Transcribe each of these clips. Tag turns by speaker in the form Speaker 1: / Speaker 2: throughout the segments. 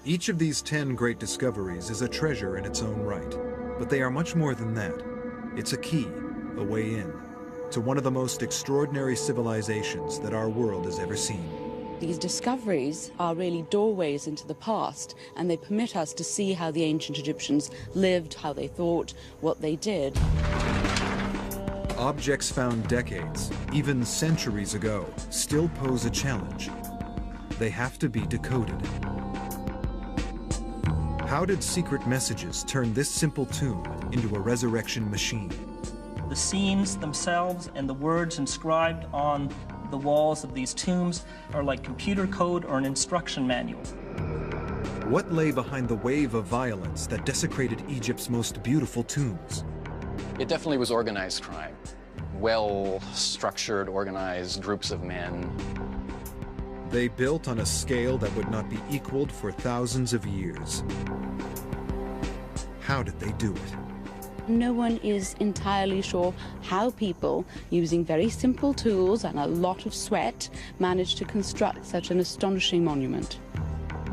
Speaker 1: Each of these 10 great discoveries is a treasure in its own right, but they are much more than that. It's a key, a way in, to one of the most extraordinary civilizations that our world has ever seen.
Speaker 2: These discoveries are really doorways into the past, and they permit us to see how the ancient Egyptians lived, how they thought, what they did.
Speaker 1: Objects found decades, even centuries ago, still pose a challenge. They have to be decoded. How did secret messages turn this simple tomb into a resurrection machine?
Speaker 3: The scenes themselves and the words inscribed on the walls of these tombs are like computer code or an instruction manual.
Speaker 1: What lay behind the wave of violence that desecrated Egypt's most beautiful tombs?
Speaker 4: It definitely was organized crime. Well-structured, organized groups of men.
Speaker 1: They built on a scale that would not be equaled for thousands of years. How did they do it?
Speaker 2: No one is entirely sure how people, using very simple tools and a lot of sweat, managed to construct such an astonishing monument.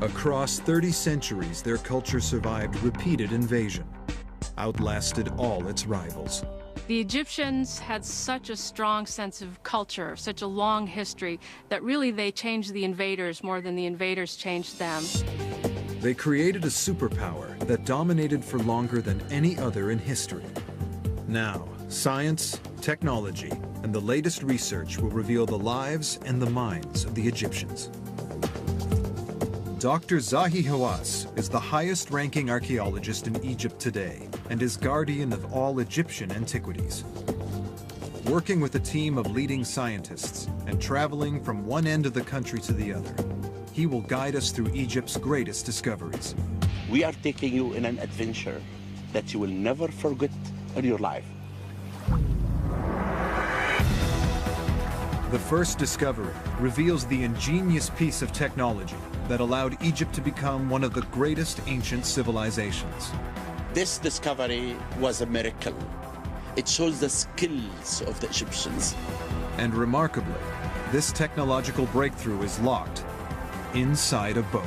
Speaker 1: Across 30 centuries, their culture survived repeated invasion, outlasted all its rivals.
Speaker 5: The Egyptians had such a strong sense of culture, such a long history, that really they changed the invaders more than the invaders changed them.
Speaker 1: They created a superpower that dominated for longer than any other in history. Now, science, technology, and the latest research will reveal the lives and the minds of the Egyptians. Dr. Zahi Hawass is the highest-ranking archaeologist in Egypt today and is guardian of all Egyptian antiquities. Working with a team of leading scientists and traveling from one end of the country to the other, he will guide us through Egypt's greatest discoveries.
Speaker 6: We are taking you in an adventure that you will never forget in your life.
Speaker 1: The first discovery reveals the ingenious piece of technology that allowed Egypt to become one of the greatest ancient civilizations.
Speaker 6: This discovery was a miracle. It shows the skills of the Egyptians.
Speaker 1: And remarkably, this technological breakthrough is locked inside a boat.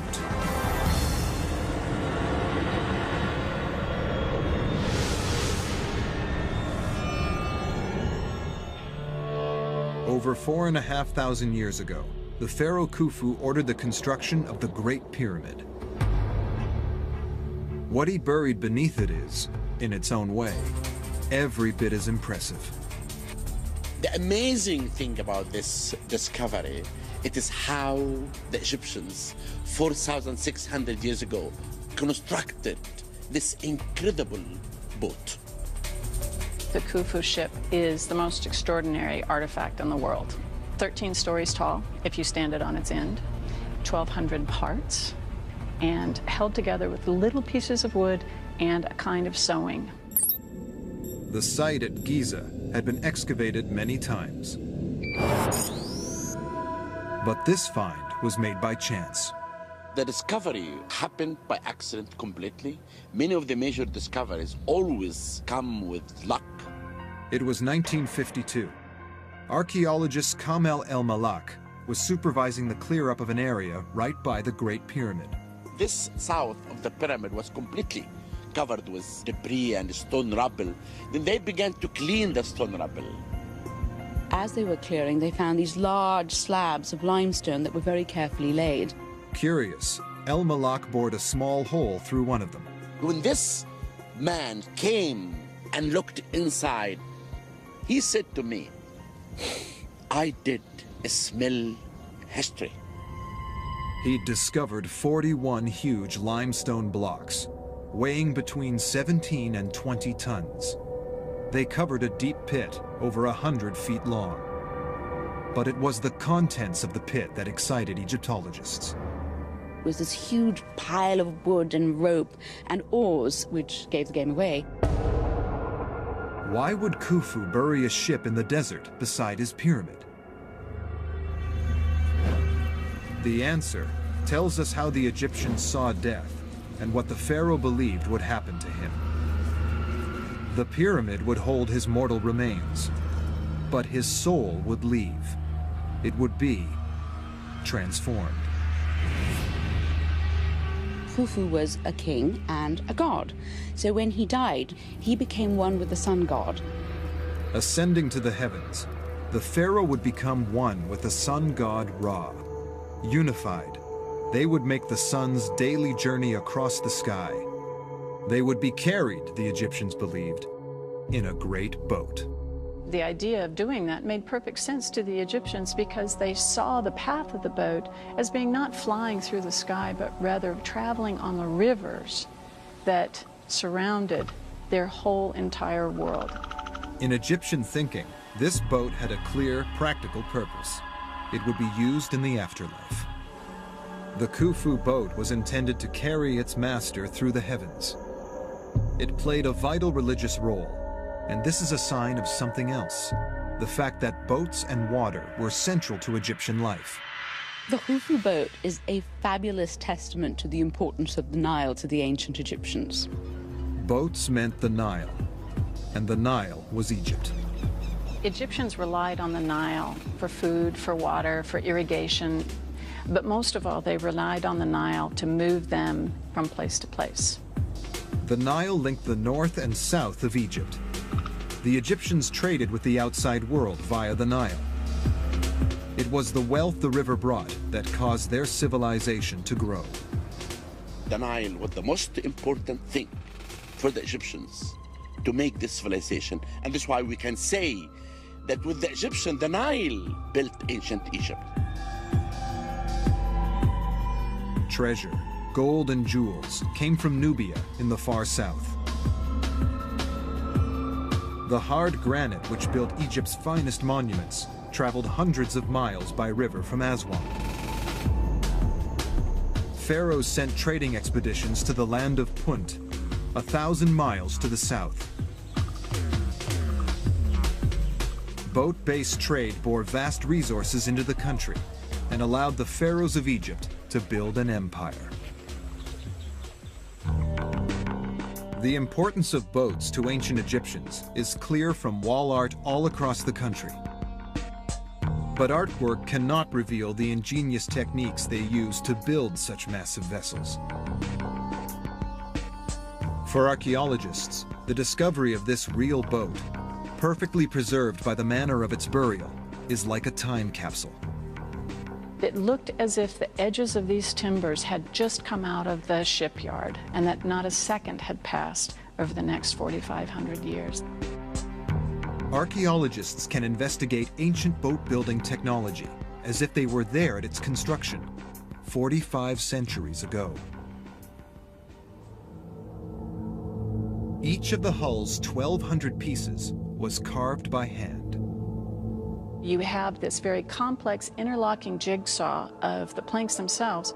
Speaker 1: Over 4,500 years ago, the pharaoh Khufu ordered the construction of the Great Pyramid. What he buried beneath it is, in its own way, every bit as impressive.
Speaker 6: The amazing thing about this discovery, it is how the Egyptians, 4,600 years ago, constructed this incredible boat.
Speaker 7: The Khufu ship is the most extraordinary artifact in the world. 13 stories tall, if you stand it on its end, 1,200 parts, and held together with little pieces of wood and a kind of sewing.
Speaker 1: The site at Giza had been excavated many times. But this find was made by chance.
Speaker 6: The discovery happened by accident completely. Many of the major discoveries always come with luck.
Speaker 1: It was 1952. Archaeologist Kamel El Malak was supervising the clear-up of an area right by the Great Pyramid.
Speaker 6: This south of the pyramid was completely covered with debris and stone rubble. Then they began to clean the stone rubble.
Speaker 2: As they were clearing, they found these large slabs of limestone that were very carefully laid.
Speaker 1: Curious, El Malak bored a small hole through one of them.
Speaker 6: When this man came and looked inside, he said to me, I did smell history.
Speaker 1: He discovered 41 huge limestone blocks, weighing between 17 and 20 tons. They covered a deep pit over 100 feet long. But it was the contents of the pit that excited Egyptologists.
Speaker 2: It was this huge pile of wood and rope and oars, which gave the game away.
Speaker 1: Why would Khufu bury a ship in the desert beside his pyramid? The answer tells us how the Egyptians saw death and what the pharaoh believed would happen to him. The pyramid would hold his mortal remains, but his soul would leave. It would be transformed.
Speaker 2: Khufu was a king and a god. So when he died, he became one with the sun god.
Speaker 1: Ascending to the heavens, the pharaoh would become one with the sun god Ra. Unified, they would make the sun's daily journey across the sky. They would be carried, the Egyptians believed, in a great boat.
Speaker 7: The idea of doing that made perfect sense to the Egyptians because they saw the path of the boat as being not flying through the sky, but rather traveling on the rivers that surrounded their whole entire world.
Speaker 1: In Egyptian thinking, this boat had a clear, practical purpose. It would be used in the afterlife. The Khufu boat was intended to carry its master through the heavens. It played a vital religious role, and this is a sign of something else, the fact that boats and water were central to Egyptian life.
Speaker 2: The Khufu boat is a fabulous testament to the importance of the Nile to the ancient Egyptians.
Speaker 1: Boats meant the Nile, and the Nile was Egypt.
Speaker 7: Egyptians relied on the Nile for food, for water, for irrigation, but most of all, they relied on the Nile to move them from place to place.
Speaker 1: The Nile linked the north and south of Egypt. The Egyptians traded with the outside world via the Nile. It was the wealth the river brought that caused their civilization to grow.
Speaker 6: The Nile was the most important thing for the Egyptians to make this civilization. And that's why we can say that with the Egyptian, the Nile built ancient Egypt.
Speaker 1: Treasure, gold and jewels came from Nubia in the far south. The hard granite which built Egypt's finest monuments traveled hundreds of miles by river from Aswan. Pharaohs sent trading expeditions to the land of Punt, 1,000 miles to the south. Boat-based trade bore vast resources into the country and allowed the pharaohs of Egypt to build an empire. The importance of boats to ancient Egyptians is clear from wall art all across the country. But artwork cannot reveal the ingenious techniques they used to build such massive vessels. For archaeologists, the discovery of this real boat, perfectly preserved by the manner of its burial, is like a time capsule.
Speaker 7: It looked as if the edges of these timbers had just come out of the shipyard and that not a second had passed over the next 4,500 years.
Speaker 1: Archaeologists can investigate ancient boat-building technology as if they were there at its construction 45 centuries ago. Each of the hull's 1,200 pieces was carved by hand.
Speaker 7: You have this very complex interlocking jigsaw of the planks themselves.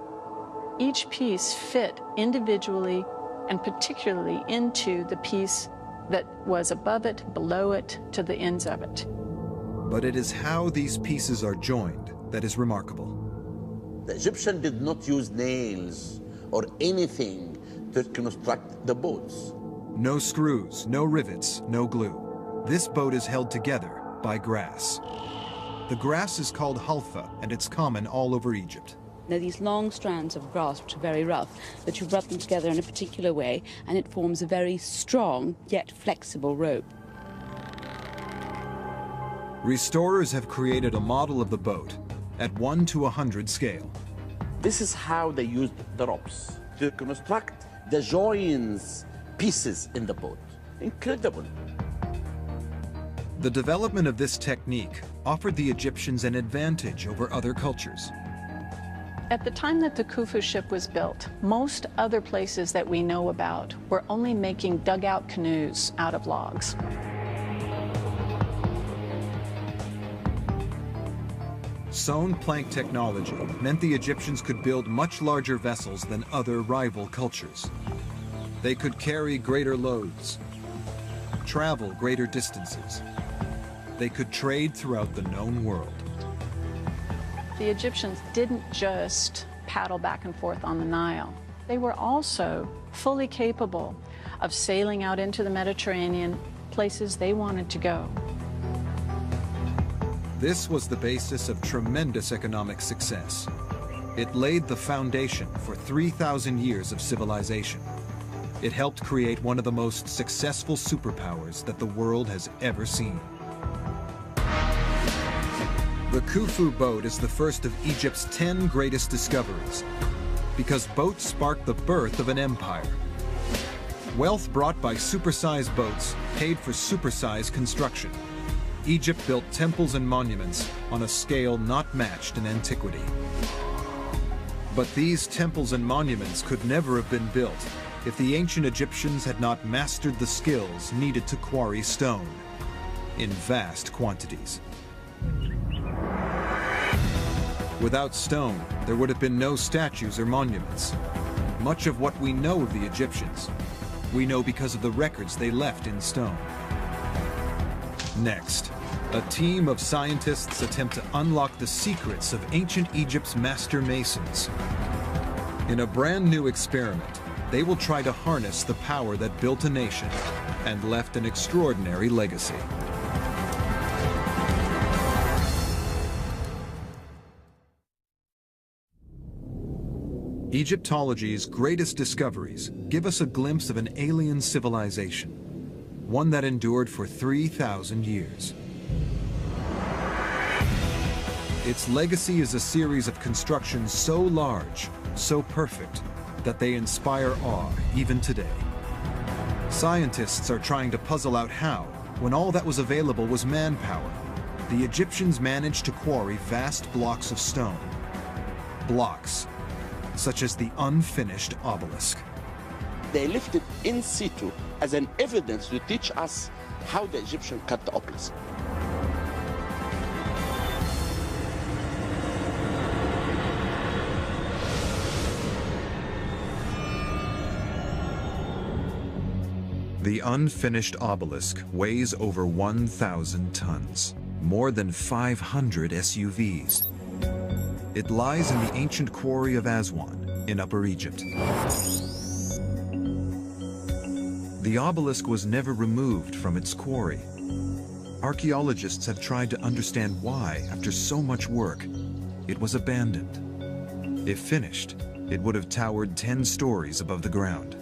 Speaker 7: Each piece fit individually and particularly into the piece that was above it, below it, to the ends of it.
Speaker 1: But it is how these pieces are joined that is remarkable.
Speaker 6: The Egyptians did not use nails or anything to construct the boats.
Speaker 1: No screws, no rivets, no glue. This boat is held together by grass. The grass is called halfa, and it's common all over Egypt.
Speaker 2: They're these long strands of grass which are very rough, but you rub them together in a particular way, and it forms a very strong yet flexible rope.
Speaker 1: Restorers have created a model of the boat at 1 to 100 scale.
Speaker 6: This is how they used the ropes to construct the joins pieces in the boat. Incredible.
Speaker 1: The development of this technique offered the Egyptians an advantage over other cultures.
Speaker 7: At the time that the Khufu ship was built, most other places that we know about were only making dugout canoes out of logs.
Speaker 1: Sewn plank technology meant the Egyptians could build much larger vessels than other rival cultures. They could carry greater loads, travel greater distances. They could trade throughout the known world.
Speaker 7: The Egyptians didn't just paddle back and forth on the Nile. They were also fully capable of sailing out into the Mediterranean, places they wanted to go.
Speaker 1: This was the basis of tremendous economic success. It laid the foundation for 3,000 years of civilization. It helped create one of the most successful superpowers that the world has ever seen. The Khufu boat is the first of Egypt's 10 greatest discoveries, because boats sparked the birth of an empire. Wealth brought by supersized boats paid for supersized construction. Egypt built temples and monuments on a scale not matched in antiquity. But these temples and monuments could never have been built if the ancient Egyptians had not mastered the skills needed to quarry stone in vast quantities. Without stone, there would have been no statues or monuments. Much of what we know of the Egyptians, we know because of the records they left in stone. Next, a team of scientists attempt to unlock the secrets of ancient Egypt's master masons. In a brand new experiment, they will try to harness the power that built a nation and left an extraordinary legacy. Egyptology's greatest discoveries give us a glimpse of an alien civilization, one that endured for 3,000 years. Its legacy is a series of constructions so large, so perfect, that they inspire awe even today. Scientists are trying to puzzle out how, when all that was available was manpower, the Egyptians managed to quarry vast blocks of stone. Blocks such as the unfinished obelisk.
Speaker 6: They left it in situ as an evidence to teach us how the Egyptians cut the obelisk.
Speaker 1: The unfinished obelisk weighs over 1,000 tons, more than 500 SUVs. It lies in the ancient quarry of Aswan in Upper Egypt. The obelisk was never removed from its quarry. Archaeologists have tried to understand why, after so much work, it was abandoned. If finished, it would have towered 10 stories above the ground.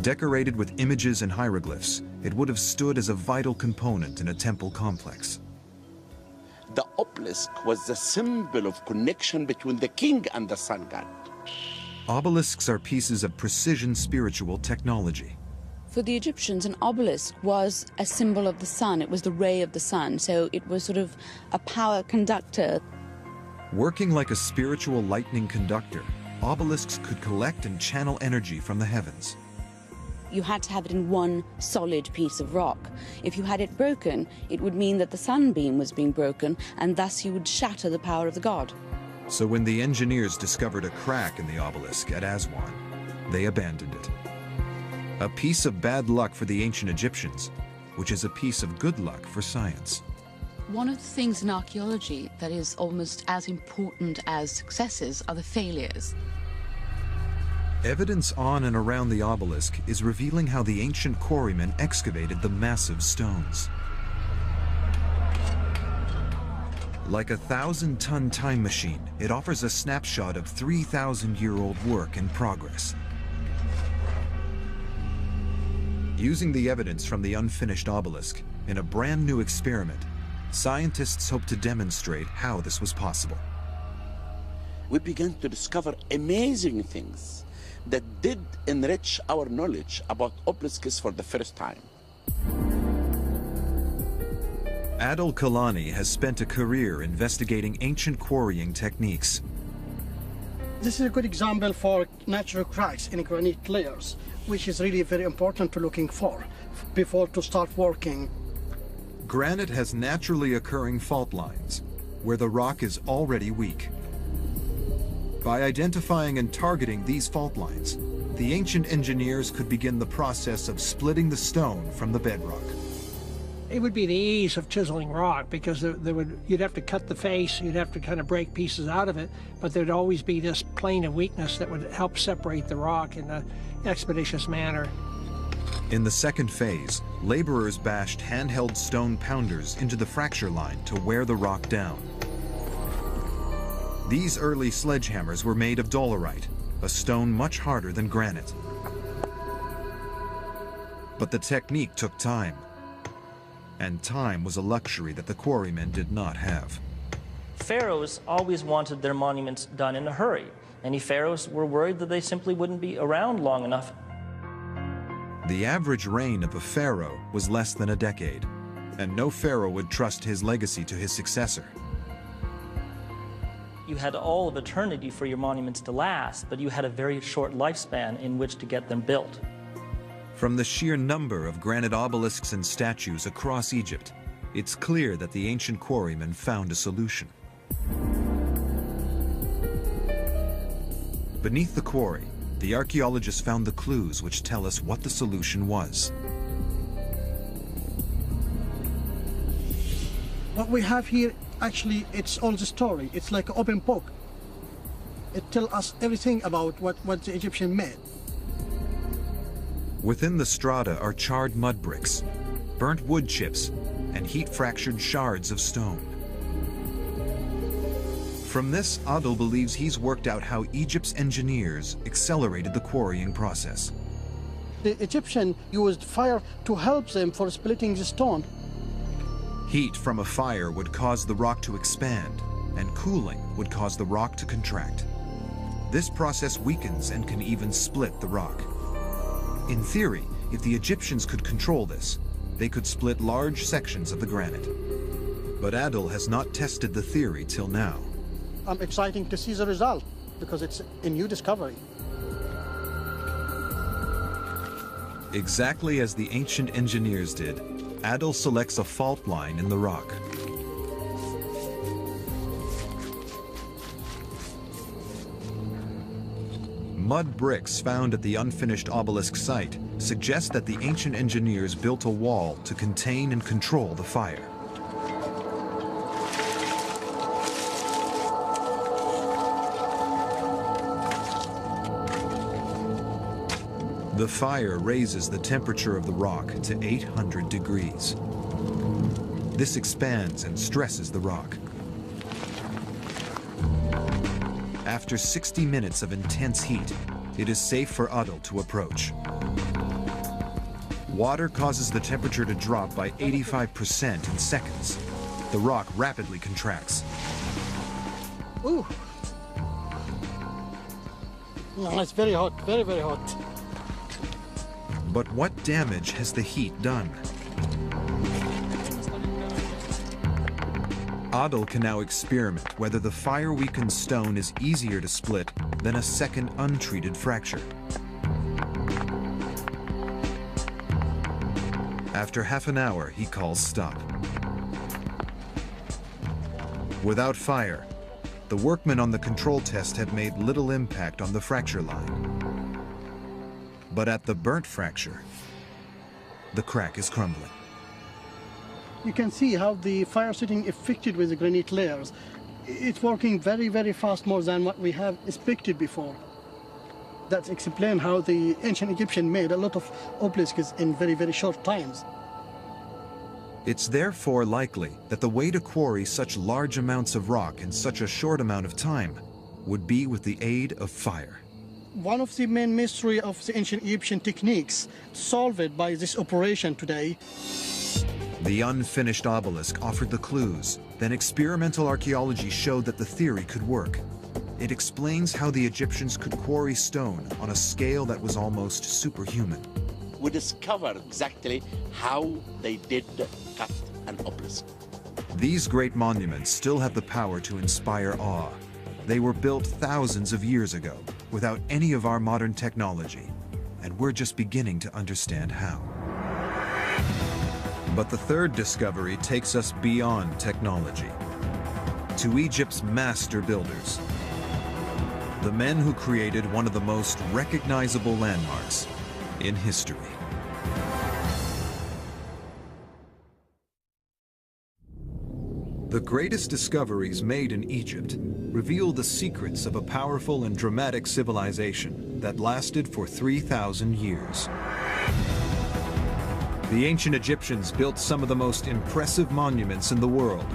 Speaker 1: Decorated with images and hieroglyphs, it would have stood as a vital component in a temple complex.
Speaker 6: The obelisk was the symbol of connection between the king and the sun god.
Speaker 1: Obelisks are pieces of precision spiritual technology.
Speaker 2: For the Egyptians, an obelisk was a symbol of the sun. It was the ray of the sun, so it was sort of a power conductor.
Speaker 1: Working like a spiritual lightning conductor, obelisks could collect and channel energy from the heavens.
Speaker 2: You had to have it in one solid piece of rock. If you had it broken, it would mean that the sunbeam was being broken, and thus you would shatter the power of the god.
Speaker 1: So when the engineers discovered a crack in the obelisk at Aswan, they abandoned it. A piece of bad luck for the ancient Egyptians, which is a piece of good luck for science.
Speaker 8: One of the things in archaeology that is almost as important as successes are the failures.
Speaker 1: Evidence on and around the obelisk is revealing how the ancient quarrymen excavated the massive stones. Like a 1,000-ton time machine, it offers a snapshot of 3,000-year-old work in progress. Using the evidence from the unfinished obelisk in a brand new experiment, scientists hope to demonstrate how this was possible.
Speaker 6: We began to discover amazing things that did enrich our knowledge about obelisks for the first time.
Speaker 1: Adil Kalani has spent a career investigating ancient quarrying techniques.
Speaker 9: This is a good example for natural cracks in granite layers, which is really very important to looking for before to start working.
Speaker 1: Granite has naturally occurring fault lines where the rock is already weak. By identifying and targeting these fault lines, the ancient engineers could begin the process of splitting the stone from the bedrock.
Speaker 10: It would be the ease of chiseling rock, because you'd have to cut the face, you'd have to kind of break pieces out of it, but there'd always be this plane of weakness that would help separate the rock in an expeditious manner.
Speaker 1: In the second phase, laborers bashed handheld stone pounders into the fracture line to wear the rock down. These early sledgehammers were made of dolerite, a stone much harder than granite. But the technique took time. And time was a luxury that the quarrymen did not have.
Speaker 3: Pharaohs always wanted their monuments done in a hurry. Many pharaohs were worried that they simply wouldn't be around long enough.
Speaker 1: The average reign of a pharaoh was less than a decade, and no pharaoh would trust his legacy to his successor.
Speaker 3: You had all of eternity for your monuments to last, but you had a very short lifespan in which to get them built.
Speaker 1: From the sheer number of granite obelisks and statues across Egypt, it's clear that the ancient quarrymen found a solution. Beneath the quarry, the archaeologists found the clues which tell us what the solution was.
Speaker 9: What we have here, actually, it's all the story. It's like an open book. It tells us everything about what the Egyptian made.
Speaker 1: Within the strata are charred mud bricks, burnt wood chips, and heat-fractured shards of stone. From this, Adel believes he's worked out how Egypt's engineers accelerated the quarrying process.
Speaker 9: The Egyptian used fire to help them for splitting the stone.
Speaker 1: Heat from a fire would cause the rock to expand, and cooling would cause the rock to contract. This process weakens and can even split the rock. In theory, if the Egyptians could control this, they could split large sections of the granite. But Adel has not tested the theory till now.
Speaker 9: I'm excited to see the result because it's a new discovery.
Speaker 1: Exactly as the ancient engineers did, Adel selects a fault line in the rock. Mud bricks found at the unfinished obelisk site suggest that the ancient engineers built a wall to contain and control the fire. The fire raises the temperature of the rock to 800 degrees. This expands and stresses the rock. After 60 minutes of intense heat, it is safe for Adel to approach. Water causes the temperature to drop by 85% in seconds. The rock rapidly contracts.
Speaker 9: Ooh. No, it's very hot, very, very hot.
Speaker 1: But what damage has the heat done? Adel can now experiment whether the fire-weakened stone is easier to split than a second untreated fracture. After half an hour, he calls stop. Without fire, the workmen on the control test had made little impact on the fracture line. But at the burnt fracture, the crack is crumbling.
Speaker 9: You can see how the fire setting affected with the granite layers. It's working very, very fast, more than what we have expected before. That explains how the ancient Egyptian made a lot of obelisks in very, very short times.
Speaker 1: It's therefore likely that the way to quarry such large amounts of rock in such a short amount of time would be with the aid of fire.
Speaker 9: One of the main mysteries of the ancient Egyptian techniques solved by this operation today.
Speaker 1: The unfinished obelisk offered the clues. Then experimental archaeology showed that the theory could work. It explains how the Egyptians could quarry stone on a scale that was almost superhuman.
Speaker 6: We discovered exactly how they did cut an obelisk.
Speaker 1: These great monuments still have the power to inspire awe. They were built thousands of years ago without any of our modern technology, and we're just beginning to understand how. But the third discovery takes us beyond technology, to Egypt's master builders, the men who created one of the most recognizable landmarks in history. The greatest discoveries made in Egypt reveal the secrets of a powerful and dramatic civilization that lasted for 3,000 years. The ancient Egyptians built some of the most impressive monuments in the world,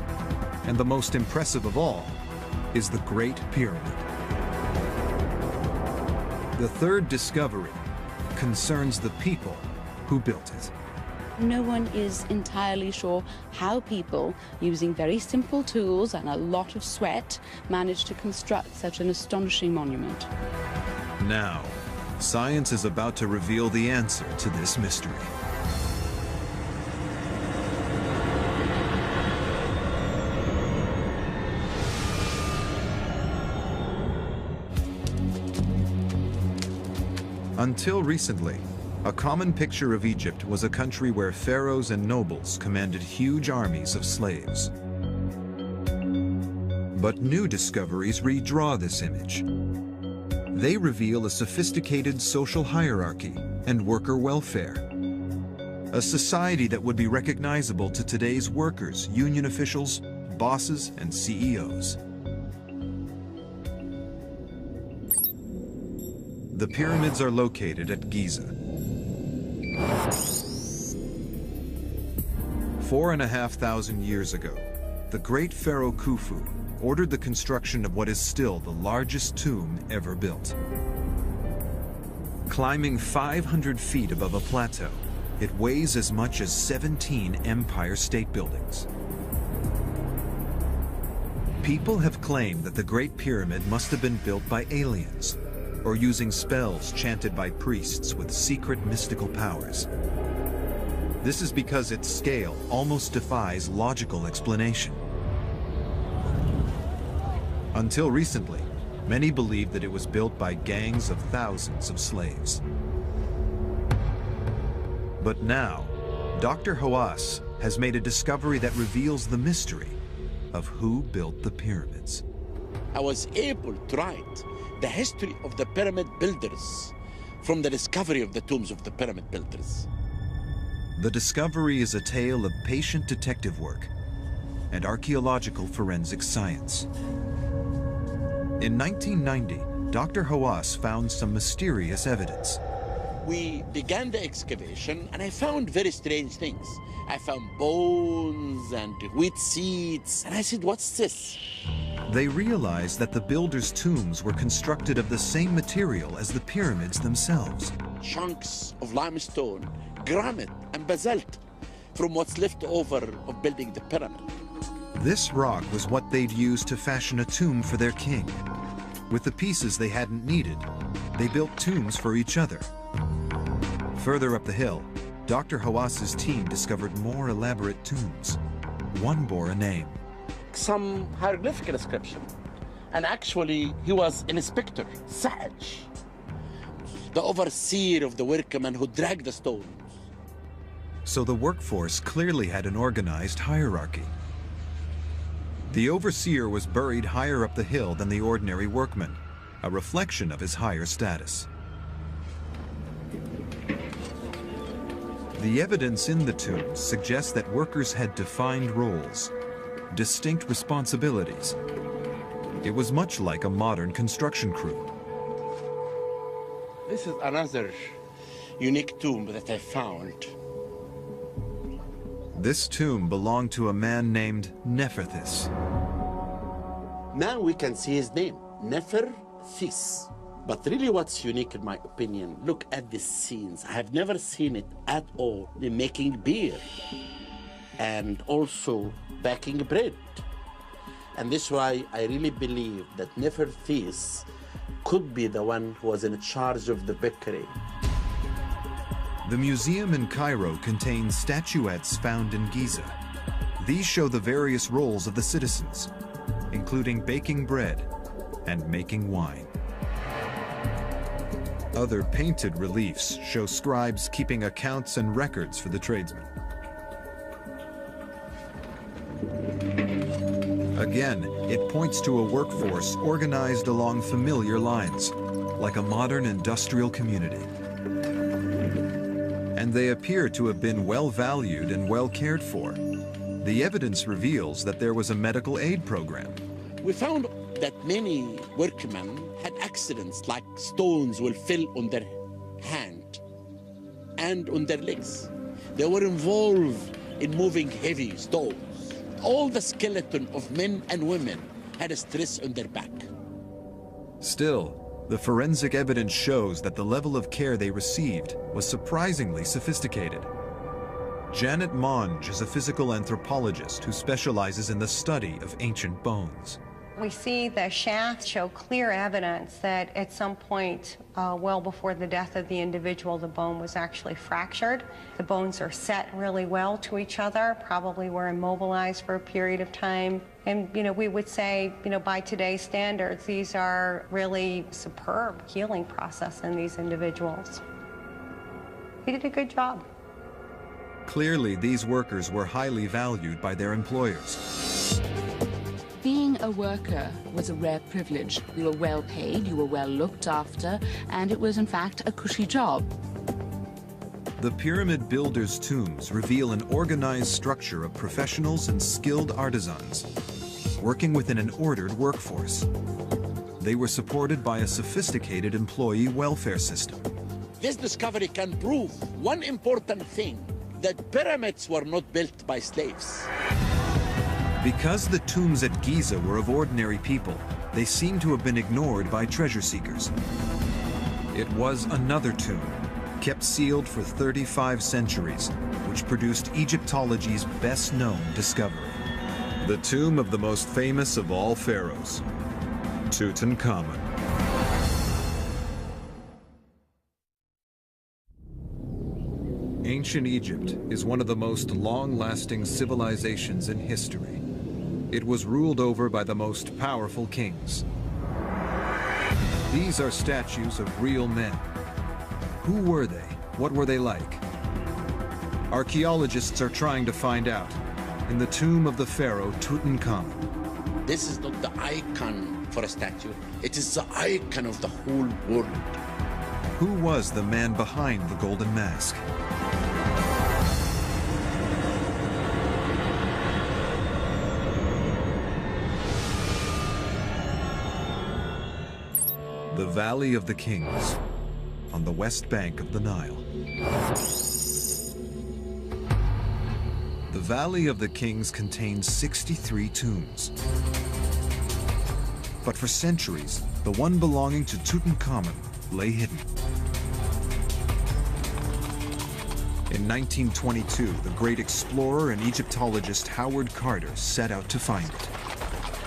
Speaker 1: and the most impressive of all is the Great Pyramid. The third discovery concerns the people who built it.
Speaker 2: No one is entirely sure how people, using very simple tools and a lot of sweat, managed to construct such an astonishing monument.
Speaker 1: Now, science is about to reveal the answer to this mystery. Until recently, a common picture of Egypt was a country where pharaohs and nobles commanded huge armies of slaves. But new discoveries redraw this image. They reveal a sophisticated social hierarchy and worker welfare. A society that would be recognizable to today's workers, union officials, bosses, and CEOs. The pyramids are located at Giza. 4,500 years ago, the great pharaoh Khufu ordered the construction of what is still the largest tomb ever built. Climbing 500 feet above a plateau, it weighs as much as 17 Empire State Buildings. People have claimed that the Great Pyramid must have been built by aliens, or using spells chanted by priests with secret mystical powers. This is because its scale almost defies logical explanation. Until recently, many believed that it was built by gangs of thousands of slaves. But now, Dr. Hawass has made a discovery that reveals the mystery of who built the pyramids.
Speaker 6: I was able to write the history of the pyramid builders from the discovery of the tombs of the pyramid builders.
Speaker 1: The discovery is a tale of patient detective work and archaeological forensic science. In 1990, Dr. Hawass found some mysterious evidence.
Speaker 6: We began the excavation and I found very strange things. I found bones and wheat seeds, and I said, what's this?
Speaker 1: They realized that the builders' tombs were constructed of the same material as the pyramids themselves.
Speaker 6: Chunks of limestone, granite, and basalt from what's left over of building the pyramid.
Speaker 1: This rock was what they'd used to fashion a tomb for their king. With the pieces they hadn't needed, they built tombs for each other. Further up the hill, Dr. Hawass's team discovered more elaborate tombs. One bore a name.
Speaker 6: Some hieroglyphic inscription. And actually, he was Inspector Saj, the overseer of the workmen who dragged the stones.
Speaker 1: So the workforce clearly had an organized hierarchy. The overseer was buried higher up the hill than the ordinary workman, a reflection of his higher status. The evidence in the tombs suggests that workers had defined roles, distinct responsibilities. It was much like a modern construction crew.
Speaker 6: This is another unique tomb that I found.
Speaker 1: This tomb belonged to a man named Neferthis.
Speaker 6: Now we can see his name, Neferthis. But really what's unique in my opinion, look at these scenes. I have never seen it at all. They're making beer and also baking bread. And this is why I really believe that Neferthis could be the one who was in charge of the bakery.
Speaker 1: The museum in Cairo contains statuettes found in Giza. These show the various roles of the citizens, including baking bread and making wine. Other painted reliefs show scribes keeping accounts and records for the tradesmen. Again, it points to a workforce organized along familiar lines, like a modern industrial community. And they appear to have been well valued and well cared for. The evidence reveals that there was a medical aid program.
Speaker 6: We found that many workmen had accidents, like stones will fall on their hand and on their legs. They were involved in moving heavy stones. All the skeleton of men and women had a stress on their back.
Speaker 1: Still, the forensic evidence shows that the level of care they received was surprisingly sophisticated. Janet Monge is a physical anthropologist who specializes in the study of ancient bones.
Speaker 11: We see the shafts show clear evidence that at some point, well before the death of the individual, the bone was actually fractured. The bones are set really well to each other, probably were immobilized for a period of time. And, we would say, by today's standards, these are really superb healing process in these individuals. He did a good job.
Speaker 1: Clearly, these workers were highly valued by their employers.
Speaker 8: Being a worker was a rare privilege. You were well paid, you were well looked after, and it was in fact a cushy job.
Speaker 1: The pyramid builders' tombs reveal an organized structure of professionals and skilled artisans, working within an ordered workforce. They were supported by a sophisticated employee welfare system.
Speaker 6: This discovery can prove one important thing, that pyramids were not built by slaves.
Speaker 1: Because the tombs at Giza were of ordinary people, they seem to have been ignored by treasure seekers. It was another tomb, kept sealed for 35 centuries, which produced Egyptology's best-known discovery. The tomb of the most famous of all pharaohs, Tutankhamun. Ancient Egypt is one of the most long-lasting civilizations in history. It was ruled over by the most powerful kings. These are statues of real men. Who were they? What were they like? Archaeologists are trying to find out in the tomb of the pharaoh Tutankhamun.
Speaker 6: This is not the icon for a statue. It is the icon of the whole world.
Speaker 1: Who was the man behind the golden mask? The Valley of the Kings, on the west bank of the Nile. The Valley of the Kings contains 63 tombs. But for centuries, the one belonging to Tutankhamun lay hidden. In 1922, the great explorer and Egyptologist Howard Carter set out to find it.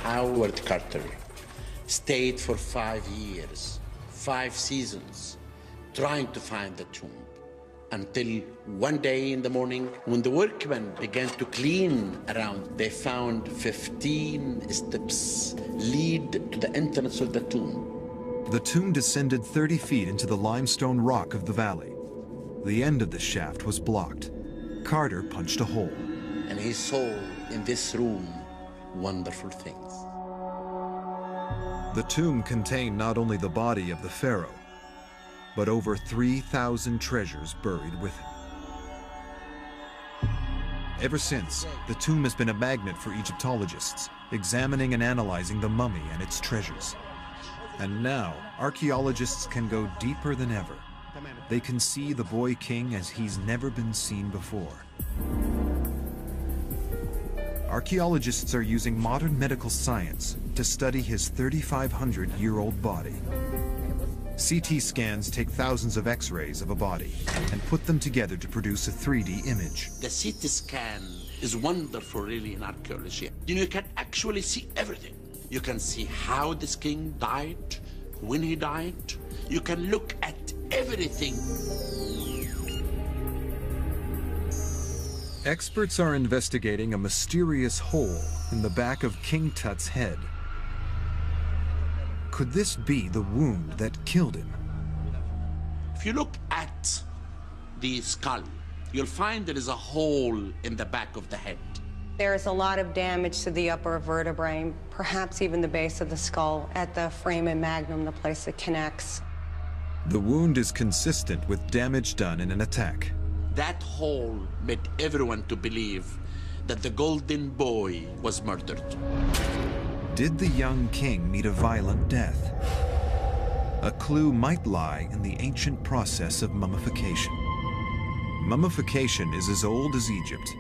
Speaker 6: Howard Carter stayed for 5 years, 5 seasons, trying to find the tomb. Until one day in the morning, when the workmen began to clean around, they found 15 steps lead to the entrance of the tomb.
Speaker 1: The tomb descended 30 feet into the limestone rock of the valley. The end of the shaft was blocked. Carter punched a hole.
Speaker 6: And he saw in this room wonderful things.
Speaker 1: The tomb contained not only the body of the pharaoh, but over 3,000 treasures buried with him. Ever since, the tomb has been a magnet for Egyptologists, examining and analyzing the mummy and its treasures. And now, archaeologists can go deeper than ever. They can see the boy king as he's never been seen before. Archaeologists are using modern medical science to study his 3,500-year-old body. CT scans take thousands of X-rays of a body and put them together to produce a 3D image.
Speaker 6: The CT scan is wonderful, really, in archaeology. You can actually see everything. You can see how this king died, when he died. You can look at everything.
Speaker 1: Experts are investigating a mysterious hole in the back of King Tut's head. Could this be the wound that killed him?
Speaker 6: If you look at the skull, you'll find there is a hole in the back of the head.
Speaker 11: There's a lot of damage to the upper vertebrae, perhaps even the base of the skull, at the foramen magnum, the place that connects.
Speaker 1: The wound is consistent with damage done in an attack.
Speaker 6: That hole made everyone to believe that the golden boy was murdered.
Speaker 1: Did the young king meet a violent death? A clue might lie in the ancient process of mummification. Mummification is as old as Egypt.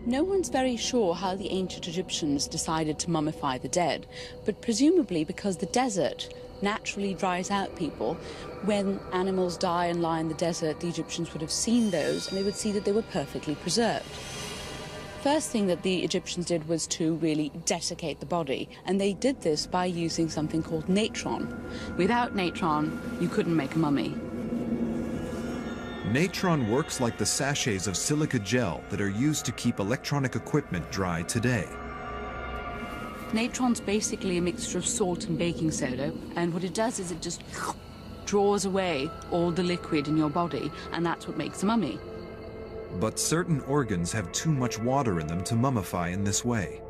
Speaker 2: No one's very sure how the ancient Egyptians decided to mummify the dead, but presumably because the desert naturally dries out people. When animals die and lie in the desert, the Egyptians would have seen those and they would see that they were perfectly preserved. First thing that the Egyptians did was to really desiccate the body, and they did this by using something called natron. Without natron, you couldn't make a mummy.
Speaker 1: Natron works like the sachets of silica gel that are used to keep electronic equipment dry today.
Speaker 2: Natron's basically a mixture of salt and baking soda, and what it does is it just draws away all the liquid in your body, and that's what makes a mummy.
Speaker 1: But certain organs have too much water in them to mummify in this way.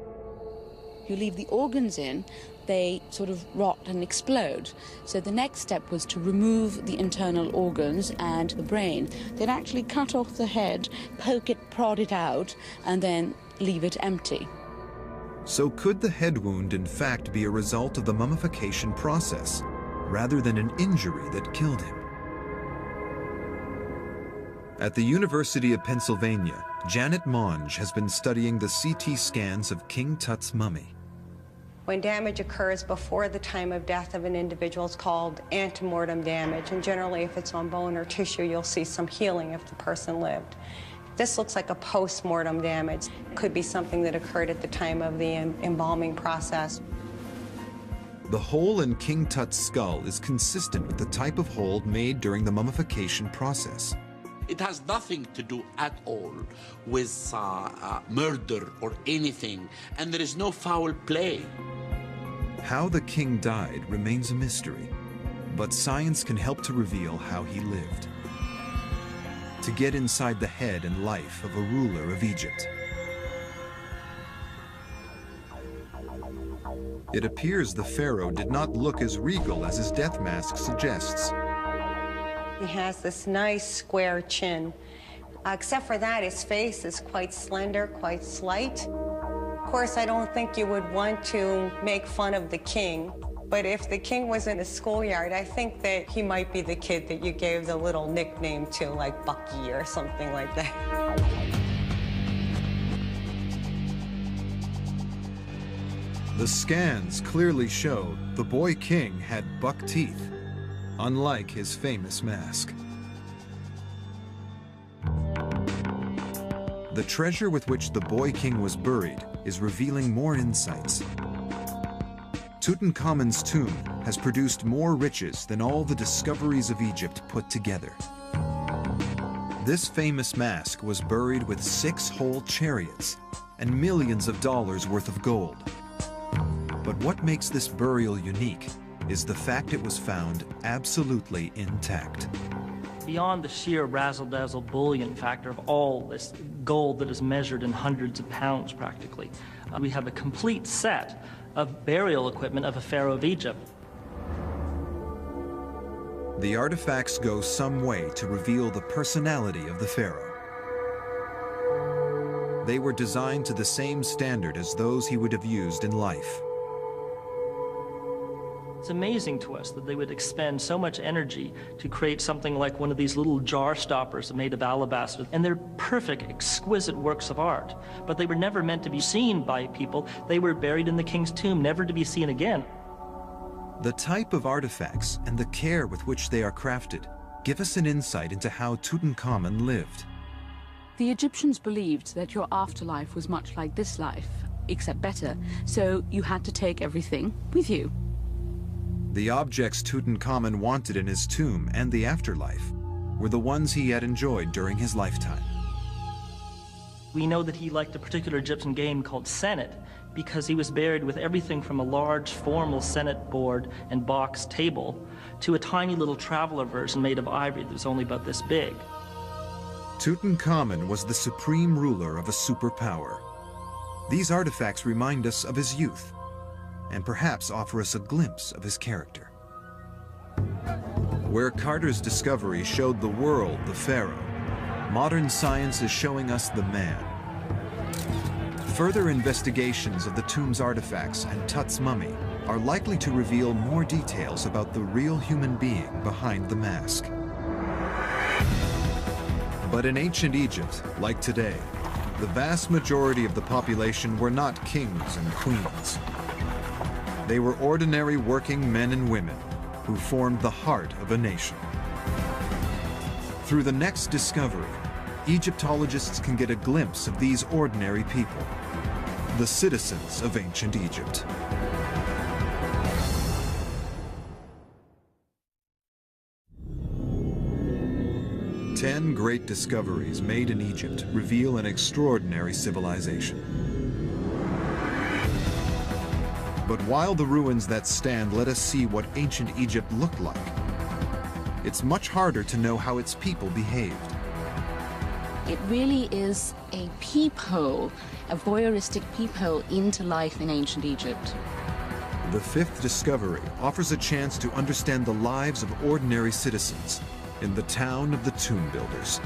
Speaker 2: You leave the organs in, they sort of rot and explode. So the next step was to remove the internal organs and the brain. They'd actually cut off the head, poke it, prod it out, and then leave it empty.
Speaker 1: So could the head wound in fact be a result of the mummification process, rather than an injury that killed him? At the University of Pennsylvania, Janet Monge has been studying the CT scans of King Tut's mummy.
Speaker 11: When damage occurs before the time of death of an individual, it's called antemortem damage, and generally if it's on bone or tissue, you'll see some healing if the person lived. This looks like a post-mortem damage. Could be something that occurred at the time of the embalming process.
Speaker 1: The hole in King Tut's skull is consistent with the type of hole made during the mummification process.
Speaker 6: It has nothing to do at all with murder or anything, and there is no foul play.
Speaker 1: How the king died remains a mystery, but science can help to reveal how he lived. To get inside the head and life of a ruler of Egypt. It appears the pharaoh did not look as regal as his death mask suggests.
Speaker 11: He has this nice square chin. Except for that, his face is quite slender, quite slight. Of course, I don't think you would want to make fun of the king, but if the king was in a schoolyard, I think that he might be the kid that you gave the little nickname to, like Bucky or something like that.
Speaker 1: The scans clearly show the boy king had buck teeth, unlike his famous mask. The treasure with which the boy king was buried is revealing more insights. Tutankhamun's tomb has produced more riches than all the discoveries of Egypt put together. This famous mask was buried with 6 whole chariots and millions of dollars worth of gold. But what makes this burial unique is the fact it was found absolutely intact.
Speaker 3: Beyond the sheer razzle-dazzle bullion factor of all this gold that is measured in hundreds of pounds practically, we have a complete set of burial equipment of a pharaoh of Egypt.
Speaker 1: The artifacts go some way to reveal the personality of the pharaoh. They were designed to the same standard as those he would have used in life.
Speaker 3: It's amazing to us that they would expend so much energy to create something like one of these little jar stoppers made of alabaster. And they're perfect, exquisite works of art. But they were never meant to be seen by people. They were buried in the king's tomb, never to be seen again.
Speaker 1: The type of artifacts and the care with which they are crafted give us an insight into how Tutankhamun lived.
Speaker 2: The Egyptians believed that your afterlife was much like this life, except better. So you had to take everything with you.
Speaker 1: The objects Tutankhamun wanted in his tomb and the afterlife were the ones he had enjoyed during his lifetime.
Speaker 3: We know that he liked a particular Egyptian game called Senet because he was buried with everything from a large formal Senet board and box table to a tiny little traveler version made of ivory that was only about this big.
Speaker 1: Tutankhamun was the supreme ruler of a superpower. These artifacts remind us of his youth, and perhaps offer us a glimpse of his character. Where Carter's discovery showed the world the pharaoh, modern science is showing us the man. Further investigations of the tomb's artifacts and Tut's mummy are likely to reveal more details about the real human being behind the mask. But in ancient Egypt, like today, the vast majority of the population were not kings and queens. They were ordinary working men and women who formed the heart of a nation. Through the next discovery, Egyptologists can get a glimpse of these ordinary people, the citizens of ancient Egypt. Ten great discoveries made in Egypt reveal an extraordinary civilization. But while the ruins that stand let us see what ancient Egypt looked like, it's much harder to know how its people behaved.
Speaker 8: It really is a peephole, a voyeuristic peephole into life in ancient Egypt.
Speaker 1: The fifth discovery offers a chance to understand the lives of ordinary citizens in the town of the tomb builders.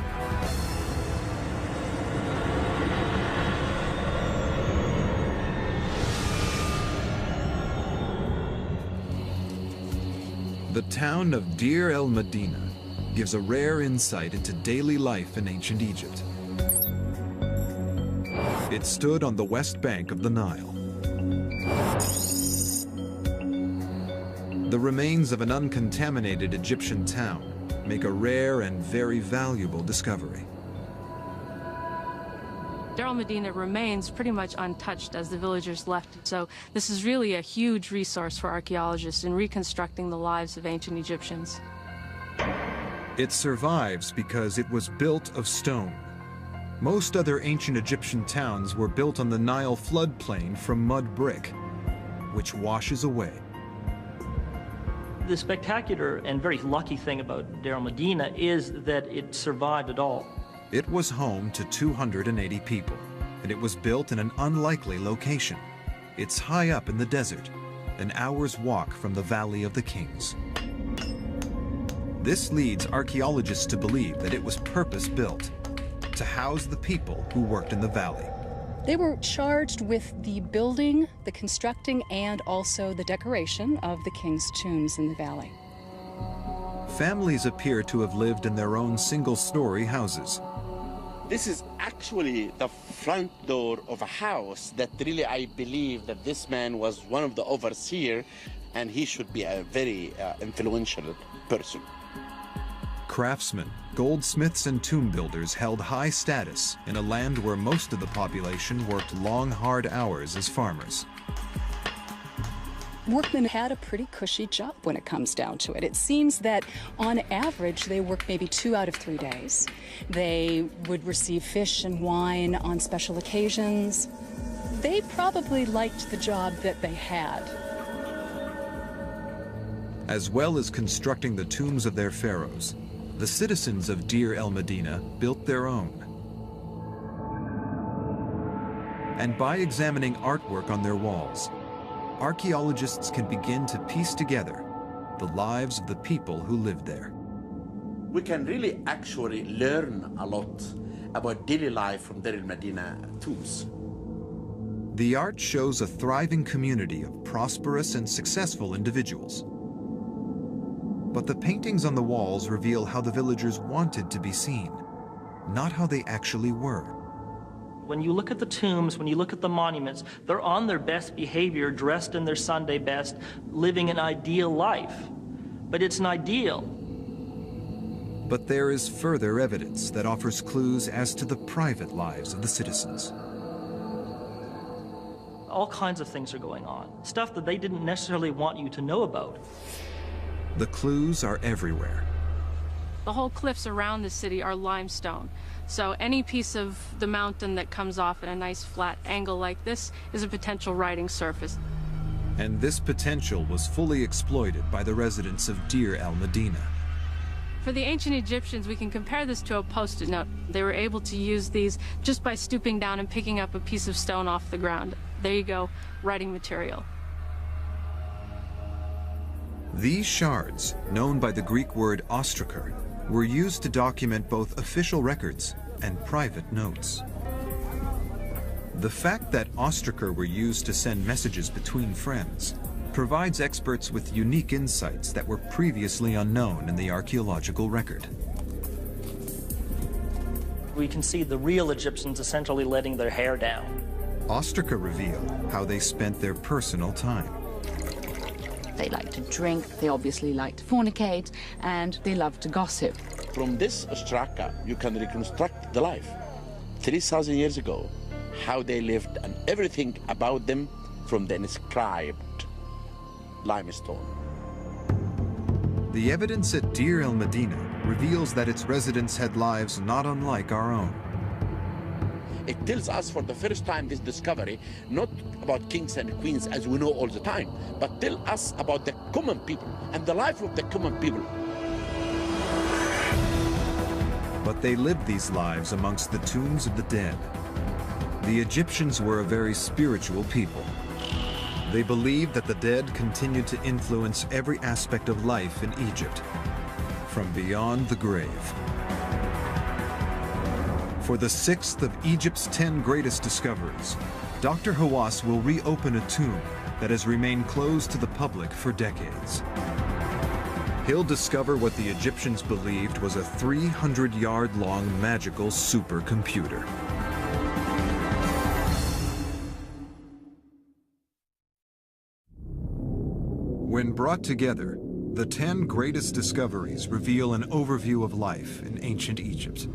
Speaker 1: The town of Deir el-Medina gives a rare insight into daily life in ancient Egypt. It stood on the west bank of the Nile. The remains of an uncontaminated Egyptian town make a rare and very valuable discovery.
Speaker 5: Deir el-Medina remains pretty much untouched as the villagers left it, so this is really a huge resource for archaeologists in reconstructing the lives of ancient Egyptians.
Speaker 1: It survives because it was built of stone. Most other ancient Egyptian towns were built on the Nile floodplain from mud brick, which washes away.
Speaker 3: The spectacular and very lucky thing about Deir el-Medina is that it survived at all.
Speaker 1: It was home to 280 people, and it was built in an unlikely location. It's high up in the desert, an hour's walk from the Valley of the Kings. This leads archaeologists to believe that it was purpose-built to house the people who worked in the valley.
Speaker 12: They were charged with the building, the constructing, and also the decoration of the king's tombs in the valley.
Speaker 1: Families appear to have lived in their own single-story houses.
Speaker 6: This is actually the front door of a house that really I believe that this man was one of the overseers and he should be a very influential person.
Speaker 1: Craftsmen, goldsmiths, and tomb builders held high status in a land where most of the population worked long, hard hours as farmers.
Speaker 12: Workmen had a pretty cushy job when it comes down to it. It seems that on average they worked maybe 2 out of 3 days. They would receive fish and wine on special occasions. They probably liked the job that they had.
Speaker 1: As well as constructing the tombs of their pharaohs, the citizens of Deir el-Medina built their own. And by examining artwork on their walls, archaeologists can begin to piece together the lives of the people who lived there.
Speaker 6: We can really actually learn a lot about daily life from Deir el-Medina tombs.
Speaker 1: The art shows a thriving community of prosperous and successful individuals. But the paintings on the walls reveal how the villagers wanted to be seen, not how they actually were.
Speaker 3: When you look at the tombs, when you look at the monuments, they're on their best behavior, dressed in their Sunday best, living an ideal life. But it's an ideal.
Speaker 1: But there is further evidence that offers clues as to the private lives of the citizens.
Speaker 3: All kinds of things are going on, stuff that they didn't necessarily want you to know about.
Speaker 1: The clues are everywhere.
Speaker 5: The whole cliffs around the city are limestone. So any piece of the mountain that comes off at a nice flat angle like this is a potential riding surface.
Speaker 1: And this potential was fully exploited by the residents of Deir el-Medina.
Speaker 5: For the ancient Egyptians, we can compare this to a post-it note. They were able to use these just by stooping down and picking up a piece of stone off the ground. There you go, writing material.
Speaker 1: These shards, known by the Greek word ostraker, were used to document both official records and private notes. The fact that ostraker were used to send messages between friends provides experts with unique insights that were previously unknown in the archaeological record.
Speaker 3: we can see the real Egyptians essentially letting their hair down.
Speaker 1: Ostraca reveal how they spent their personal time.
Speaker 8: They like to drink, they obviously like to fornicate, and they love to gossip.
Speaker 6: From this Ostraca, you can reconstruct the life 3,000 years ago, how they lived and everything about them from the inscribed limestone.
Speaker 1: The evidence at Deir el-Medina reveals that its residents had lives not unlike our own.
Speaker 6: It tells us for the first time this discovery, not about kings and queens as we know all the time, but tell us about the common people and the life of the common people.
Speaker 1: But they lived these lives amongst the tombs of the dead. The Egyptians were a very spiritual people. They believed that the dead continued to influence every aspect of life in Egypt, from beyond the grave. For the 6th of Egypt's 10 greatest discoveries, Dr. Hawass will reopen a tomb that has remained closed to the public for decades. He'll discover what the Egyptians believed was a 300-yard-long magical supercomputer. When brought together, the 10 greatest discoveries reveal an overview of life in ancient Egypt.